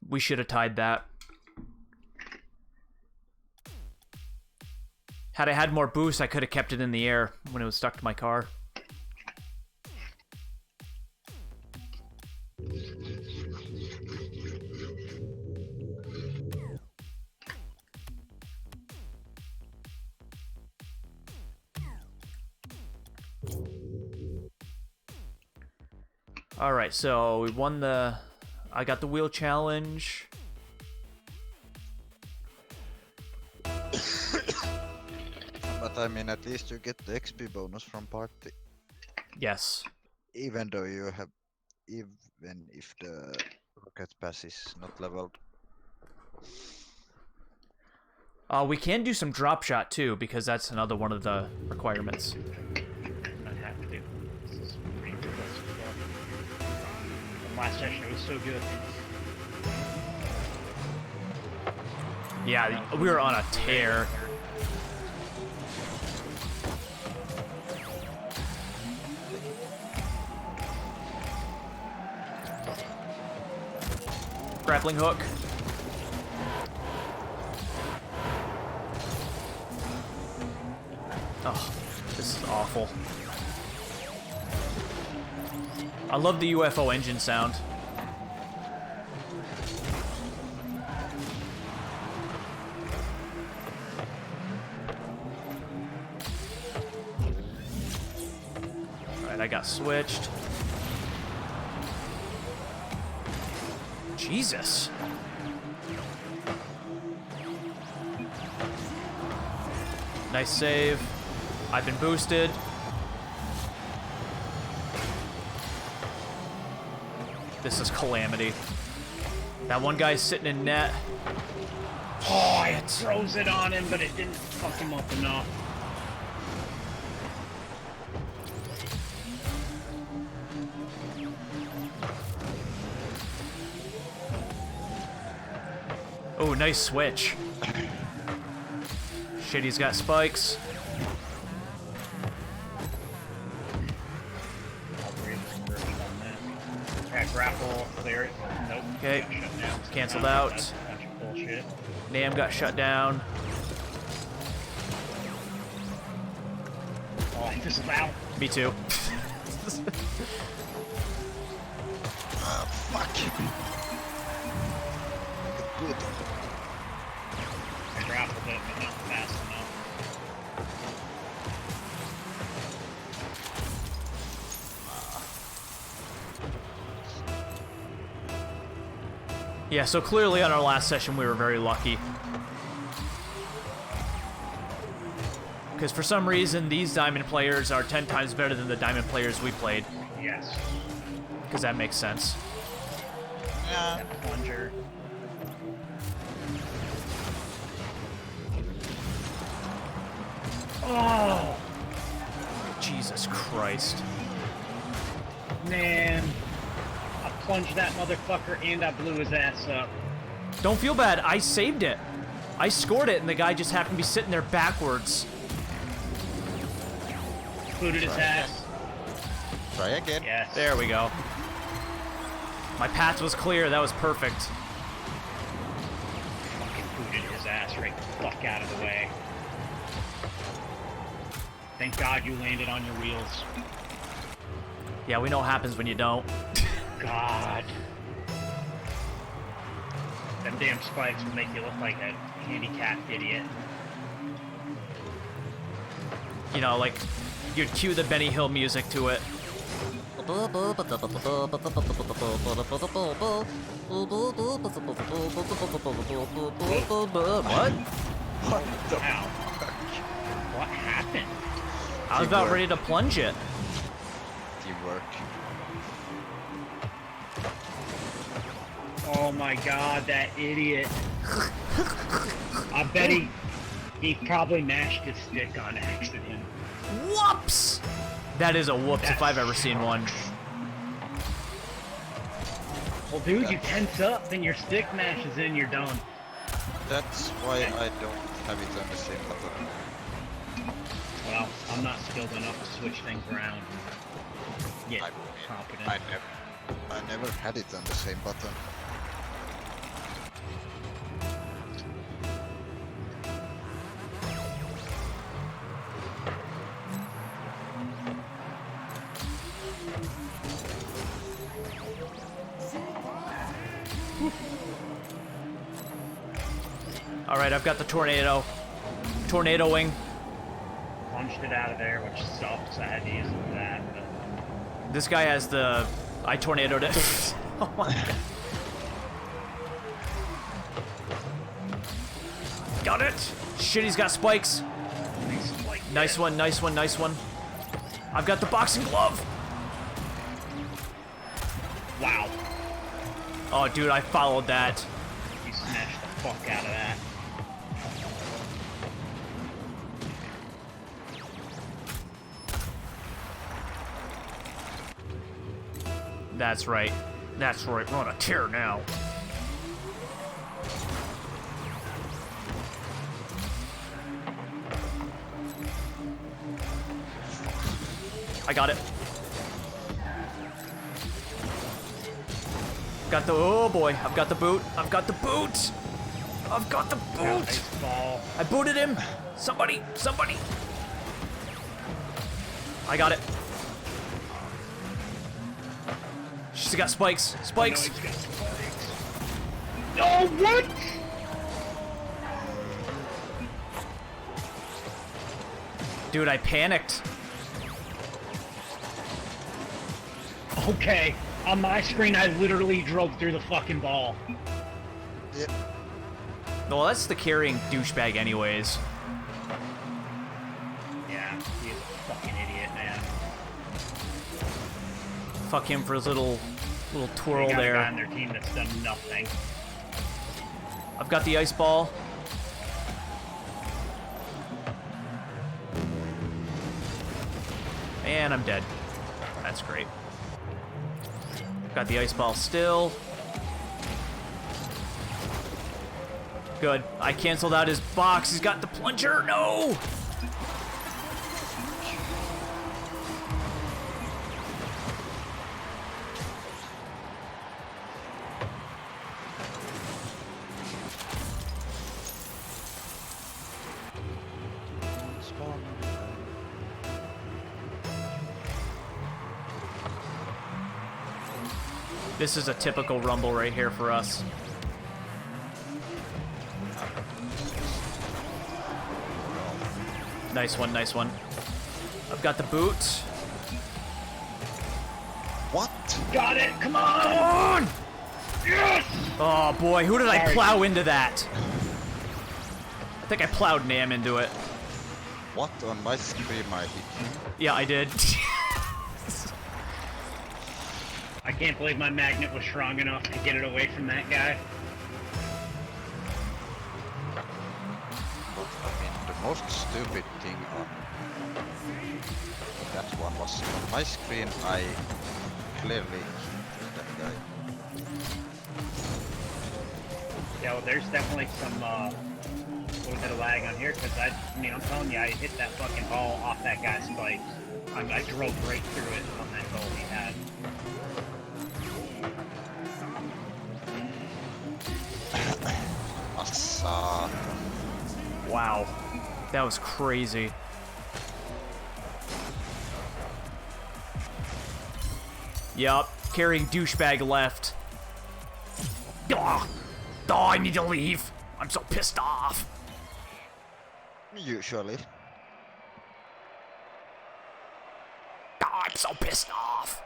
We should have tied that. Had I had more boost, I could have kept it in the air when it was stuck to my car. Alright, so we won the... I got the wheel challenge.
But I mean, at least you get the XP bonus from party.
Yes.
Even though you have... Even if the rocket pass is not leveled.
We can do some drop shot too, because that's another one of the requirements.
I have to do. This is ridiculous. The last session it was so good.
Yeah, we were on a tear. Grappling hook. Oh, this is awful. I love the UFO engine sound. Alright, I got switched. Jesus. Nice save. I've been boosted. This is calamity. That one guy's sitting in net.
Oh, it throws it on him, but it didn't fuck him up enough.
Oh, nice switch. Shit, he's got spikes.
All three of us converged on that. Got grapple, clear it. Nope.
Okay.
Got shut down.
Cancelled
Now
out.
that's a bunch of shit.
Nam got shut down.
Oh, I just out.
Me too.
Fuck. Good.
I grappled it, but not fast enough.
Yeah, so clearly on our last session we were very lucky. Because for some reason these Diamond players are 10 times better than the Diamond players we played.
Yes.
Because that makes sense.
Yeah.
That plunger. Oh,
Jesus Christ.
man. I plunged that motherfucker and I blew his ass up.
Don't feel bad, I saved it. I scored it and the guy just happened to be sitting there backwards.
Booted his
Try
ass.
Try again.
Yes.
There we go. My path was clear, that was perfect.
Fucking booted his ass right the fuck out of the way. Thank God you landed on your wheels.
Yeah, we know what happens when you don't.
God. Them damn spikes will make you look like a handicapped idiot.
You know, like, you'd cue the Benny Hill music to it. What?
Ow. What happened?
I was about ready to plunge it.
Teamwork.
Oh my God, that idiot. I bet he probably mashed his stick on accident.
Whoops! That is a whoops if I've ever seen one.
Well, dude, you tense up and your stick mashes in, you're done.
That's why I don't have it on the same button.
Well, I'm not skilled enough to switch things around. Yet, confident.
I never had it on the same button.
Alright, I've got the tornado. Tornado wing.
Punched it out of there, which sucks. I had to use it for that. But
This guy has the... I tornadoed it. Oh my God. Got it! Shit, he's got spikes. Nice one, nice one, nice one. I've got the boxing glove!
wow,
Oh, dude, I followed that.
you smashed the fuck out of that.
That's right. That's right, we're on a tear now. I got it. Got the, oh boy, I've got the boot. I've got the boot. I've got the boot.
Nice ball.
I booted him. Somebody, somebody. I got it. She's got spikes. Spikes.
No, he's got spikes. No, what?
Dude, I panicked.
Okay, on my screen, I literally drove through the fucking ball.
Yep.
Well, that's the carrying douchebag anyways.
Yeah, he's a fucking idiot, man.
Fuck him for his little twirl
They got a guy on
there.
their team that's done nothing.
I've got the ice ball. And I'm dead. That's great. Got the ice ball still. Good. I canceled out his box. He's got the plunger. No! This is a typical Rumble right here for us. Nice one, nice one. I've got the boot.
What?
Got it! Come on! Yes!
Oh boy, who did I
Sorry.
plow into that? I think I plowed Nam into it.
What on my screen I hit you?
Yeah, I did.
I can't believe my magnet was strong enough to get it away from that guy.
But I mean, the most stupid thing on that one was on my screen I clearly hit that guy.
Yeah, well, there's definitely some little bit of lag on here because I mean, I'm telling you, I hit that fucking ball off that guy's spike. I drove right through it on that goal he had.
Assa.
Wow. That was crazy. Yup, carrying douchebag left. Oh, I need to leave. I'm so pissed off.
Usually.
I'm so pissed off.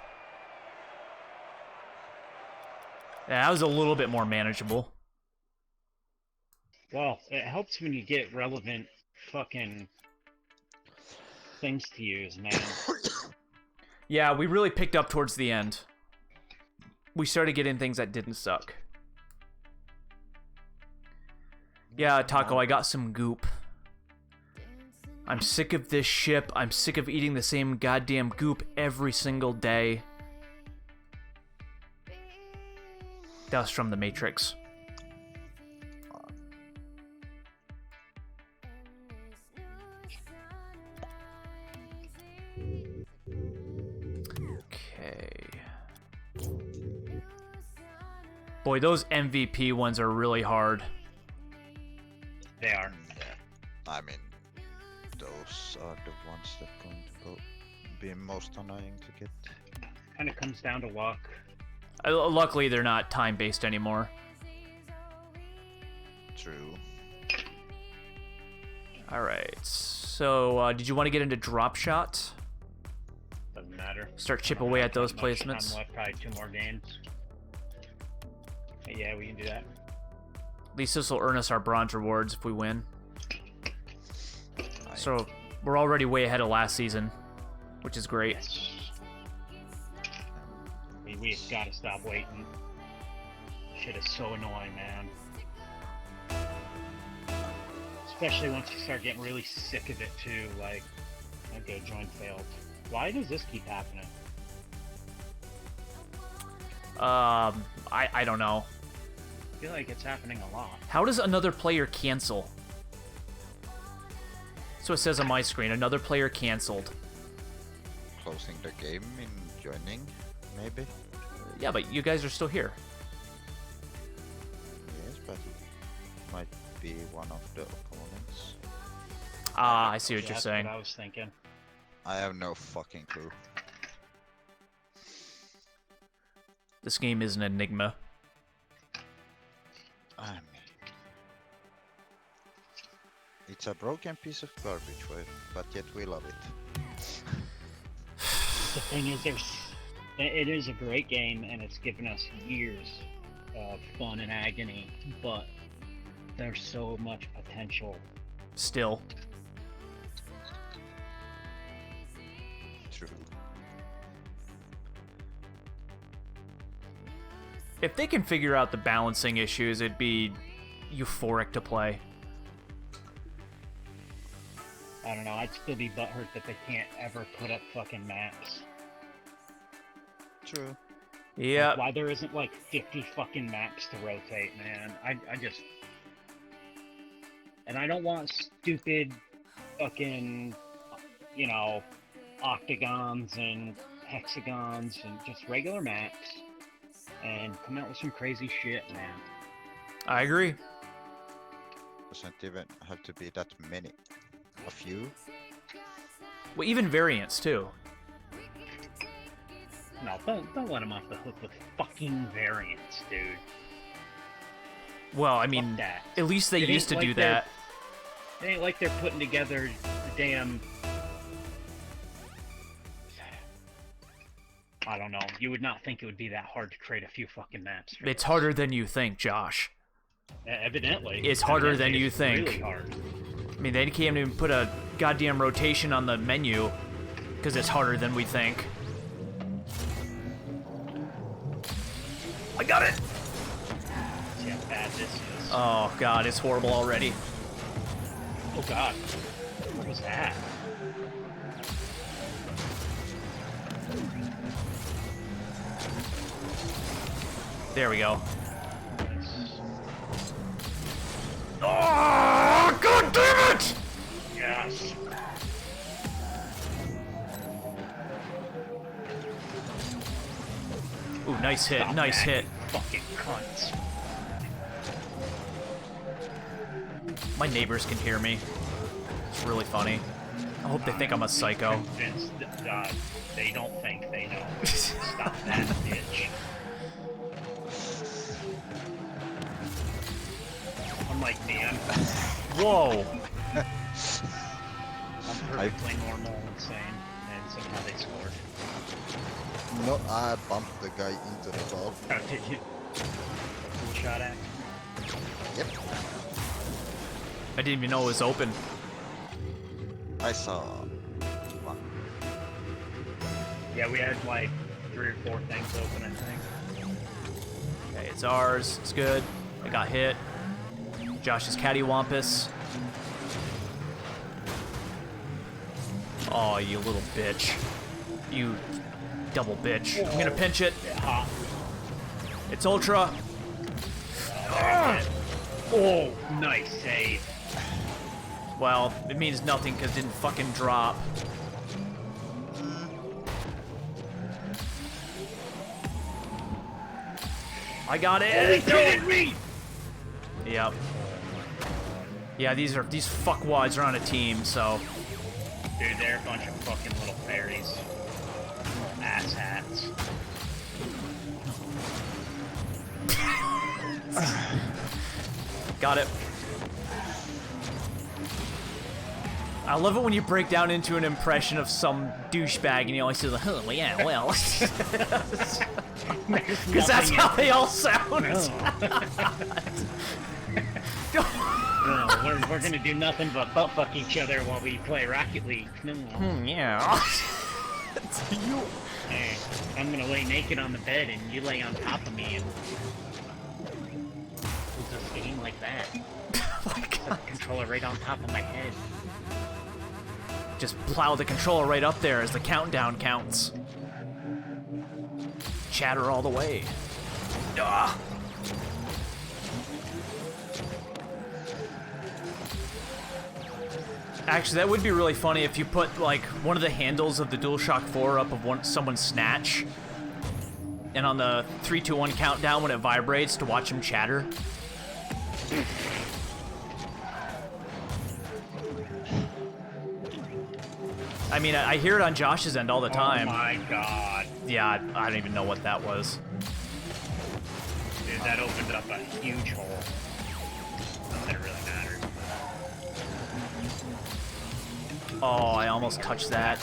Yeah, that was a little bit more manageable.
Well, it helps when you get relevant fucking things to use, man.
Yeah, we really picked up towards the end. We started getting things that didn't suck. Yeah, Taco, I got some goop. I'm sick of this ship. I'm sick of eating the same goddamn goop every single day. That was from The Matrix. Okay. Boy, those MVP ones are really hard.
They are.
Yeah. I mean, those are the ones that going to be most annoying to get.
Kind of comes down to luck.
Luckily, they're not time-based anymore.
True.
Alright, so did you want to get into drop shot?
Doesn't matter.
Start chip away at those
Not much
placements?
time left, probably 2 more games. But yeah, we can do that.
At least this will earn us our bronze rewards if we win. So we're already way ahead of last season, which is great.
Yes. We gotta stop waiting. Shit is so annoying, man. Especially once you start getting really sick of it too, like, okay, join failed. Why does this keep happening?
I don't know.
I feel like it's happening a lot.
How does another player cancel? So it says on my screen, another player canceled.
Closing the game in joining, maybe?
Yeah, but you guys are still here.
Yes, but it might be one of the opponents.
Ah, I see what
Yeah,
you're
that's
saying.
what I was thinking.
I have no fucking clue.
This game is an enigma.
I mean, it's a broken piece of garbage, but yet we love it.
The thing is, it is a great game, and it's given us years of fun and agony, but there's so much potential.
Still.
True.
If they can figure out the balancing issues, it'd be euphoric to play.
I don't know, I'd still be butthurt that they can't ever put up fucking maps.
True.
Yeah.
Like, why there isn't like 50 fucking maps to rotate, man. I just... And I don't want stupid fucking, you know, octagons and hexagons and just regular maps. And come out with some crazy shit, man.
I agree.
Doesn't even have to be that many. A few.
Well, even variants, too.
No, don't let them off the hook with fucking variants, dude.
Well, I
Fuck
mean,
that.
at least they
It
used to
ain't
do
like they're-
that.
It ain't like they're putting together the damn. I don't know. You would not think it would be that hard to create a few fucking maps. for
It's
this.
harder than you think, Josh.
Evidently.
It's harder than
Evidently,
you
it's
think.
Really hard.
I mean, they can't even put a goddamn rotation on the menu because it's harder than we think. I got it!
See how bad this is.
Oh god, it's horrible already.
Oh god. What was that?
There we go.
Nice.
Oh, god damn it!
Yes.
Ooh, nice hit,
Stop
nice
that,
hit.
you fucking cunts.
My neighbors can hear me. It's really funny. I hope they think I'm a psycho.
Convinced that, they don't think they know. Stop that, bitch. Unlike me, I'm
Whoa!
perfectly normal and sane, and somehow they scored.
No, I bumped the guy into the ball.
Oh, did you? Cool shot at?
Yep.
I didn't even know it was open.
I saw one.
Yeah, we had like 3 or 4 things open, I think.
Okay, it's ours. It's good. I got hit. Josh is cattywampus. Oh, you little bitch. You double bitch. I'm gonna pinch it.
Yeah, hot.
It's ultra.
Oh, nice save.
Well, it means nothing because it didn't fucking drop. I got it.
kidding me?
Yep. Yeah, these fuckwads are on a team, so
Dude, they're a bunch of fucking little fairies. Little ass hats.
got it. I love it when you break down into an impression of some douchebag and you always say, "Oh, well, yeah, well," because that's how they all sound.
No, we're gonna do nothing but butt fuck each other while we play Rocket League. No.
Yeah.
Hey, I'm gonna lay naked on the bed and you lay on top of me and we'll just aim like that.
Oh my God.
Controller right on top of my head.
Just plow the controller right up there as the countdown counts. Chatter all the way. Ah. Actually, that would be really funny if you put like one of the handles of the DualShock 4 up of someone's snatch, and on the 3, 2, 1 countdown when it vibrates to watch him chatter. I mean, I hear it on Josh's end all the time.
Oh my god.
Yeah, I don't even know what that was.
Dude, that opened up a huge hole. Not that it really matters.
Oh, I almost touched that.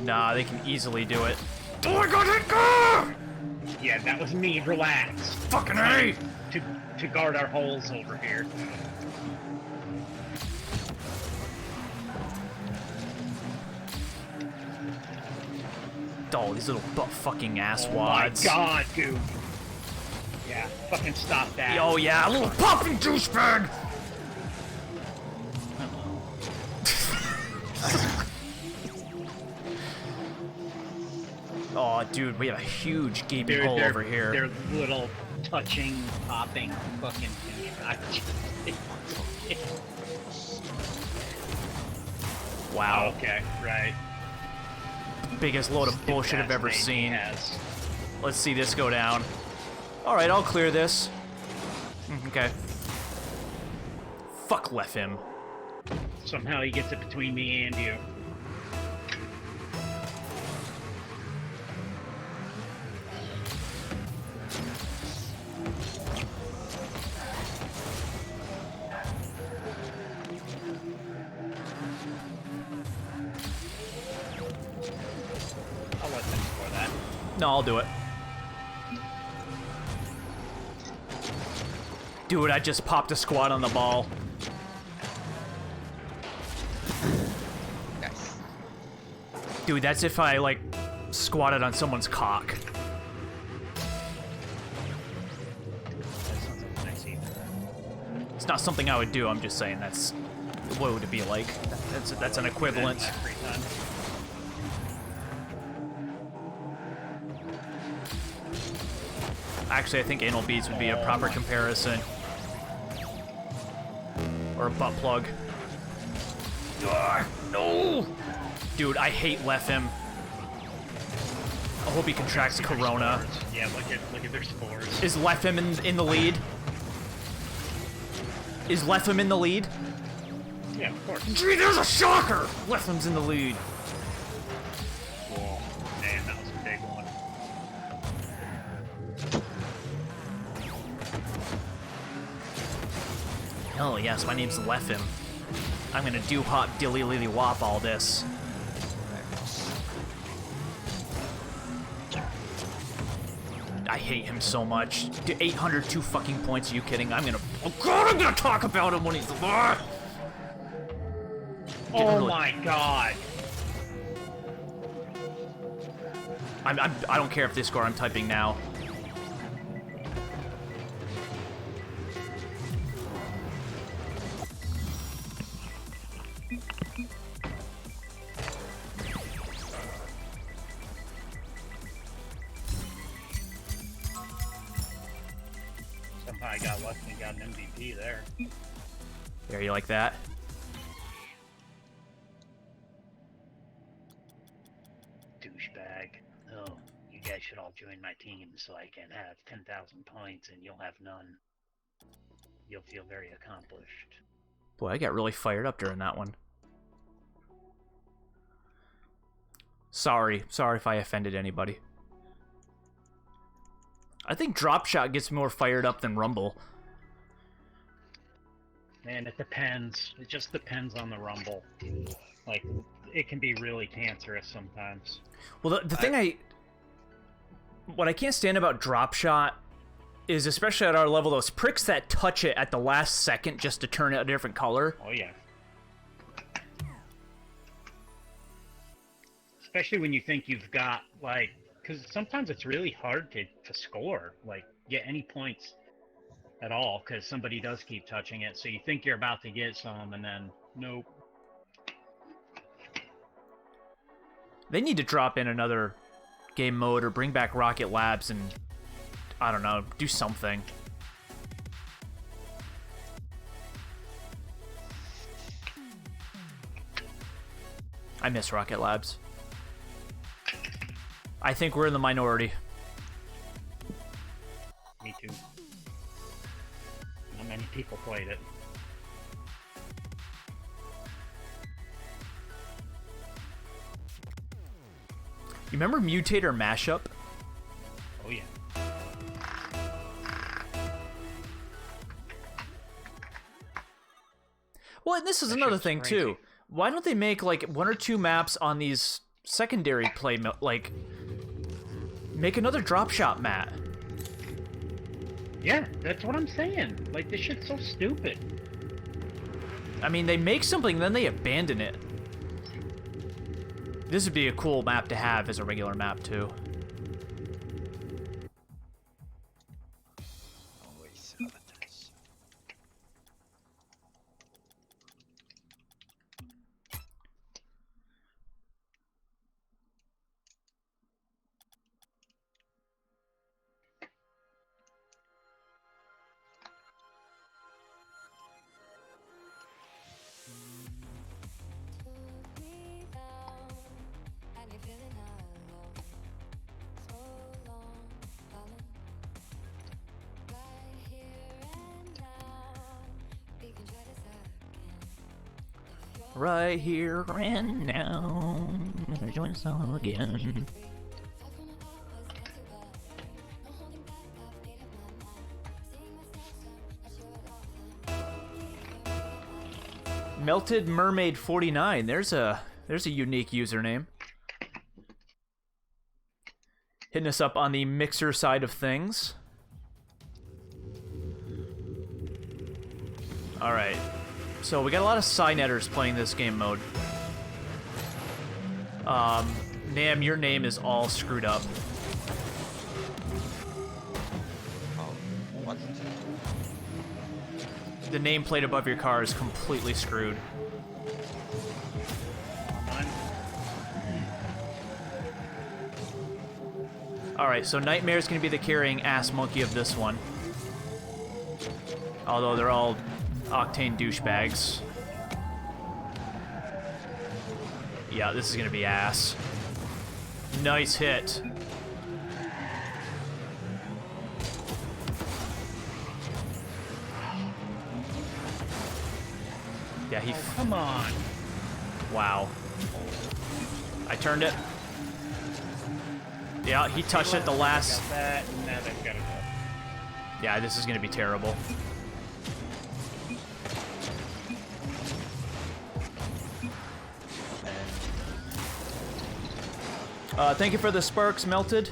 Nah, they can easily do it. Oh, I got hit! Go!
Yeah, that was me. Relax.
Fucking A!
To guard our holes over here.
Oh, these little butt fucking asswads.
Oh my god, dude. Yeah, fucking stop that.
Oh yeah, a little popping douchebag! Oh, dude, we have a huge gaping hole over here.
They're little touching, popping, fucking
Wow.
Okay, right.
Biggest load of bullshit I've ever seen.
Has.
Let's see this go down. Alright, I'll clear this. Okay. Fuck left him.
Somehow he gets it between me and you.
No, I'll do it. Dude, I just popped a squat on the ball.
Nice.
Dude, that's if I, like, squatted on someone's cock.
That sounds like a nice evening.
It's not something I would do, I'm just saying that's... What would it be like? That's an equivalent.
That free time.
Actually, I think anal beads would be a proper comparison. Or a butt plug. No! Dude, I hate Lefim. I hope he contracts corona.
Yeah, look at their scores.
Is Lefim in the lead? Is Lefim in the lead?
Yeah, of course.
Gee, there's a shocker! Lefim's in the lead.
Whoa. Man, that was a big one.
Hell yes, my name's Lefim. I'm gonna do hop dilly lily wop all this. I hate him so much. 802 fucking points, are you kidding? Oh god, I'm gonna talk about him when he's...
Oh my god.
I don't care if they score, I'm typing now.
Somehow I got lucky and got an MVP there.
There, you like that?
Douchebag. Oh, you guys should all join my team so I can have 10,000 points and you'll have none. You'll feel very accomplished.
Boy, I got really fired up during that one. Sorry if I offended anybody. I think Drop Shot gets more fired up than Rumble.
Man, it depends. It just depends on the Rumble. Like, it can be really cancerous sometimes.
Well, the thing what I can't stand about Drop Shot is, especially at our level, those pricks that touch it at the last second just to turn it a different color.
Oh, yeah. Especially when you think you've got, like, because sometimes it's really hard to score, like, get any points at all, because somebody does keep touching it, so you think you're about to get some, and then, nope.
They need to drop in another game mode or bring back Rocket Labs and, I don't know, do something. I miss Rocket Labs. I think we're in the minority.
Me too. Not many people played it.
You remember Mutator Mashup?
Oh, yeah.
Well, and this is
That
another
shit's
thing,
crazy.
too. Why don't they make, like, 1 or 2 maps on these secondary like, make another Drop Shot map.
Yeah, that's what I'm saying. Like, this shit's so stupid.
I mean, they make something, then they abandon it. This would be a cool map to have as a regular map, too.
Always sabotage.
Right here and now. Join us all again. Melted Mermaid 49. There's a unique username. hitting us up on the Mixer side of things. Alright. So we got a lot of Psynetters playing this game mode. Nam, your name is all screwed up.
Oh, what?
The nameplate above your car is completely screwed. Alright, so Nightmare's gonna be the carrying ass monkey of this one. Although they're all Octane douchebags. Yeah, this is gonna be ass. Nice hit. Yeah, he...
Come on.
Wow. I turned it. Yeah, he touched it the last...
Got that, and now they've got it up.
Yeah, this is gonna be terrible. Thank you for the sparks, Melted.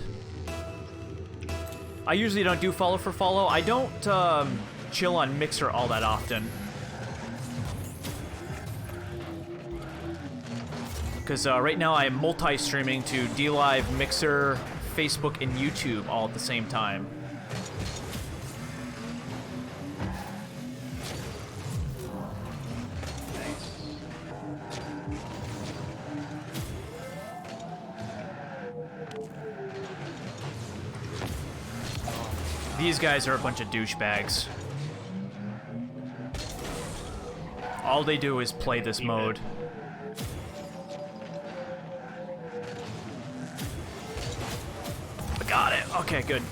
I usually don't do follow for follow. I don't chill on Mixer all that often. Because right now I'm multi-streaming to DLive, Mixer, Facebook, and YouTube all at the same time. These guys are a bunch of douchebags. All they do is play this mode. I got it. Okay, good.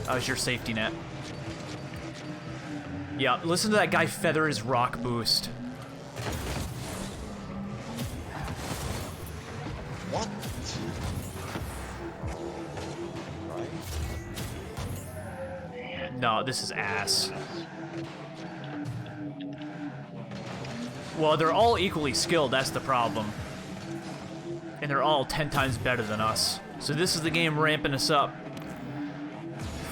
That was your safety net. Yeah, listen to that guy feather his rock boost.
What? Right?
No, this is ass. Well, they're all equally skilled, that's the problem. And they're all 10 times better than us. So this is the game ramping us up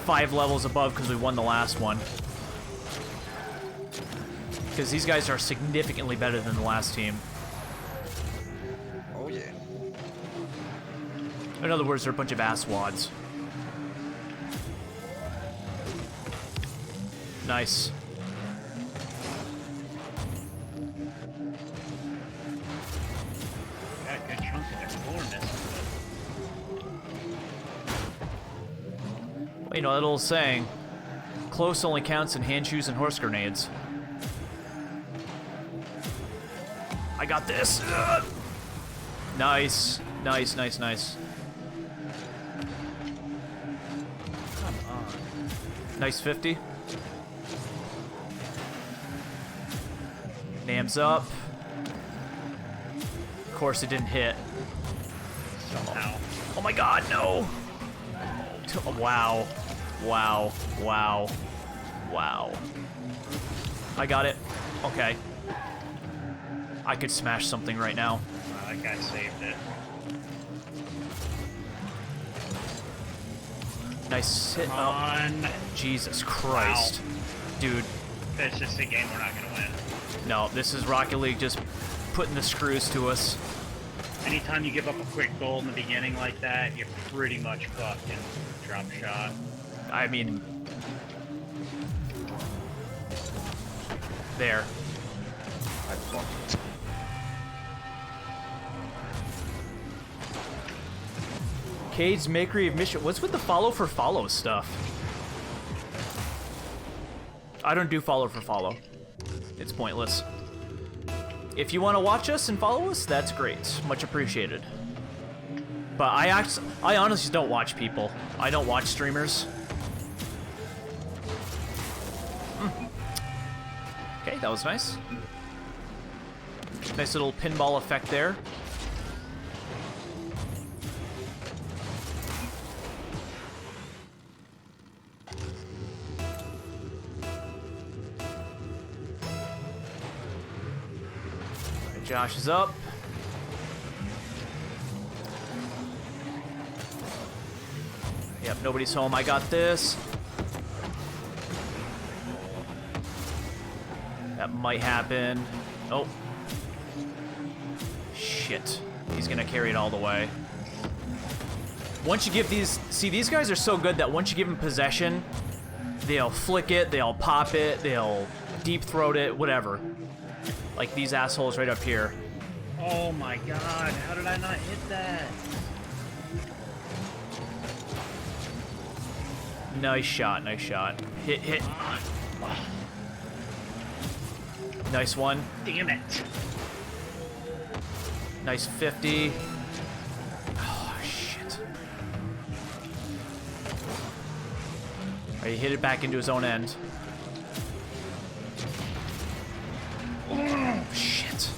5 levels above because we won the last one. Because these guys are significantly better than the last team.
Oh yeah.
In other words, they're a bunch of asswads. Nice.
Got a good chunk of their floor missing.
Well, you know that old saying, close only counts in hand shoes and horse grenades. I got this. Ugh. Nice. Nice, nice, nice.
Come on.
Nice 50. Nam's up. Of course it didn't hit.
Somehow.
Oh my god, no! Oh, wow. Wow. Wow. Wow. I got it. Okay. I could smash something right now.
That guy saved it.
Nice hit.
Come
Oh,
on.
Jesus Christ. Dude,
It's just a game we're not gonna win.
no, this is Rocket League just putting the screws to us.
Anytime you give up a quick goal in the beginning like that, you're pretty much fucked in drop shot.
I mean... There.
I fucked.
Cade's Makery of Mission. What's with the follow for follow stuff? I don't do follow for follow. It's pointless. If you want to watch us and follow us, that's great. Much appreciated. But I honestly don't watch people. I don't watch streamers. Okay, that was nice. Nice little pinball effect there. Alright, Josh is up. Yep, nobody's home. I got this. That might happen. Oh. Shit. He's gonna carry it all the way. Once you give these... See, these guys are so good that once you give them possession, they'll flick it, they'll pop it, they'll deep throat it, whatever. Like these assholes right up here.
Oh my god, how did I not hit that?
Nice shot, nice shot. Hit, hit. Nice one.
Damn it.
Nice 50. Oh, shit. Alright, he hit it back into his own end. Oh, shit.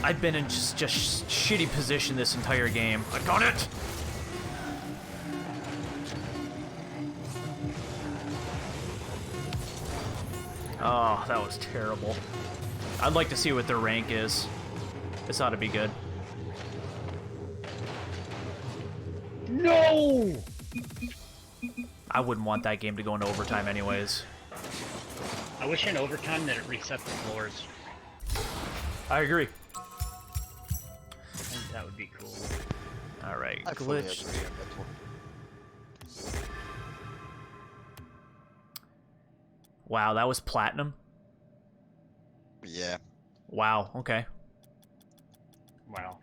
I've been in just shitty position this entire game. I got it! Oh, that was terrible. I'd like to see what their rank is. This ought to be good.
No!
I wouldn't want that game to go into overtime anyways.
I wish in overtime that it reset the floors.
I agree.
I think that would be cool.
Alright,
I fully
glitch.
agree on that one.
Wow, that was platinum?
Yeah.
Wow, okay.
Wow.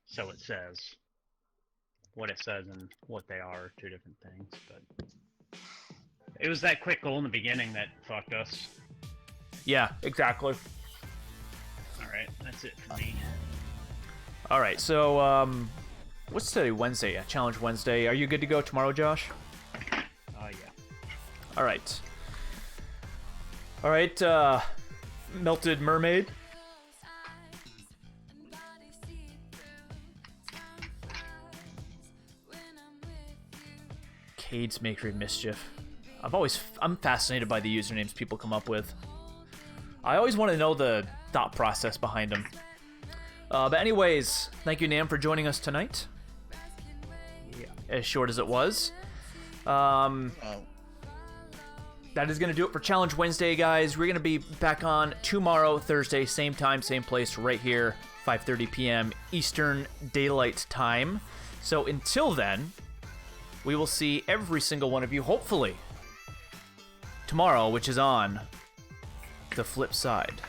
So it says. What it says and what they are two different things, but... It was that quick goal in the beginning that fucked us.
Yeah, exactly.
Alright, that's it for me.
Alright, so, what's today? Wednesday, yeah, Challenge Wednesday. Are you good to go tomorrow, Josh?
Oh, yeah.
Alright. Alright, Melted Mermaid. Cade's Makery Mischief. I'm fascinated by the usernames people come up with. I always want to know the thought process behind them. But anyways, thank you, Nam, for joining us tonight.
Yeah.
As short as it was.
Oh.
That is going to do it for Challenge Wednesday, guys. We're going to be back on tomorrow, Thursday, same time, same place, right here, 5:30 p.m. Eastern Daylight Time. So until then, we will see every single one of you, hopefully, tomorrow, which is on The Flip Side.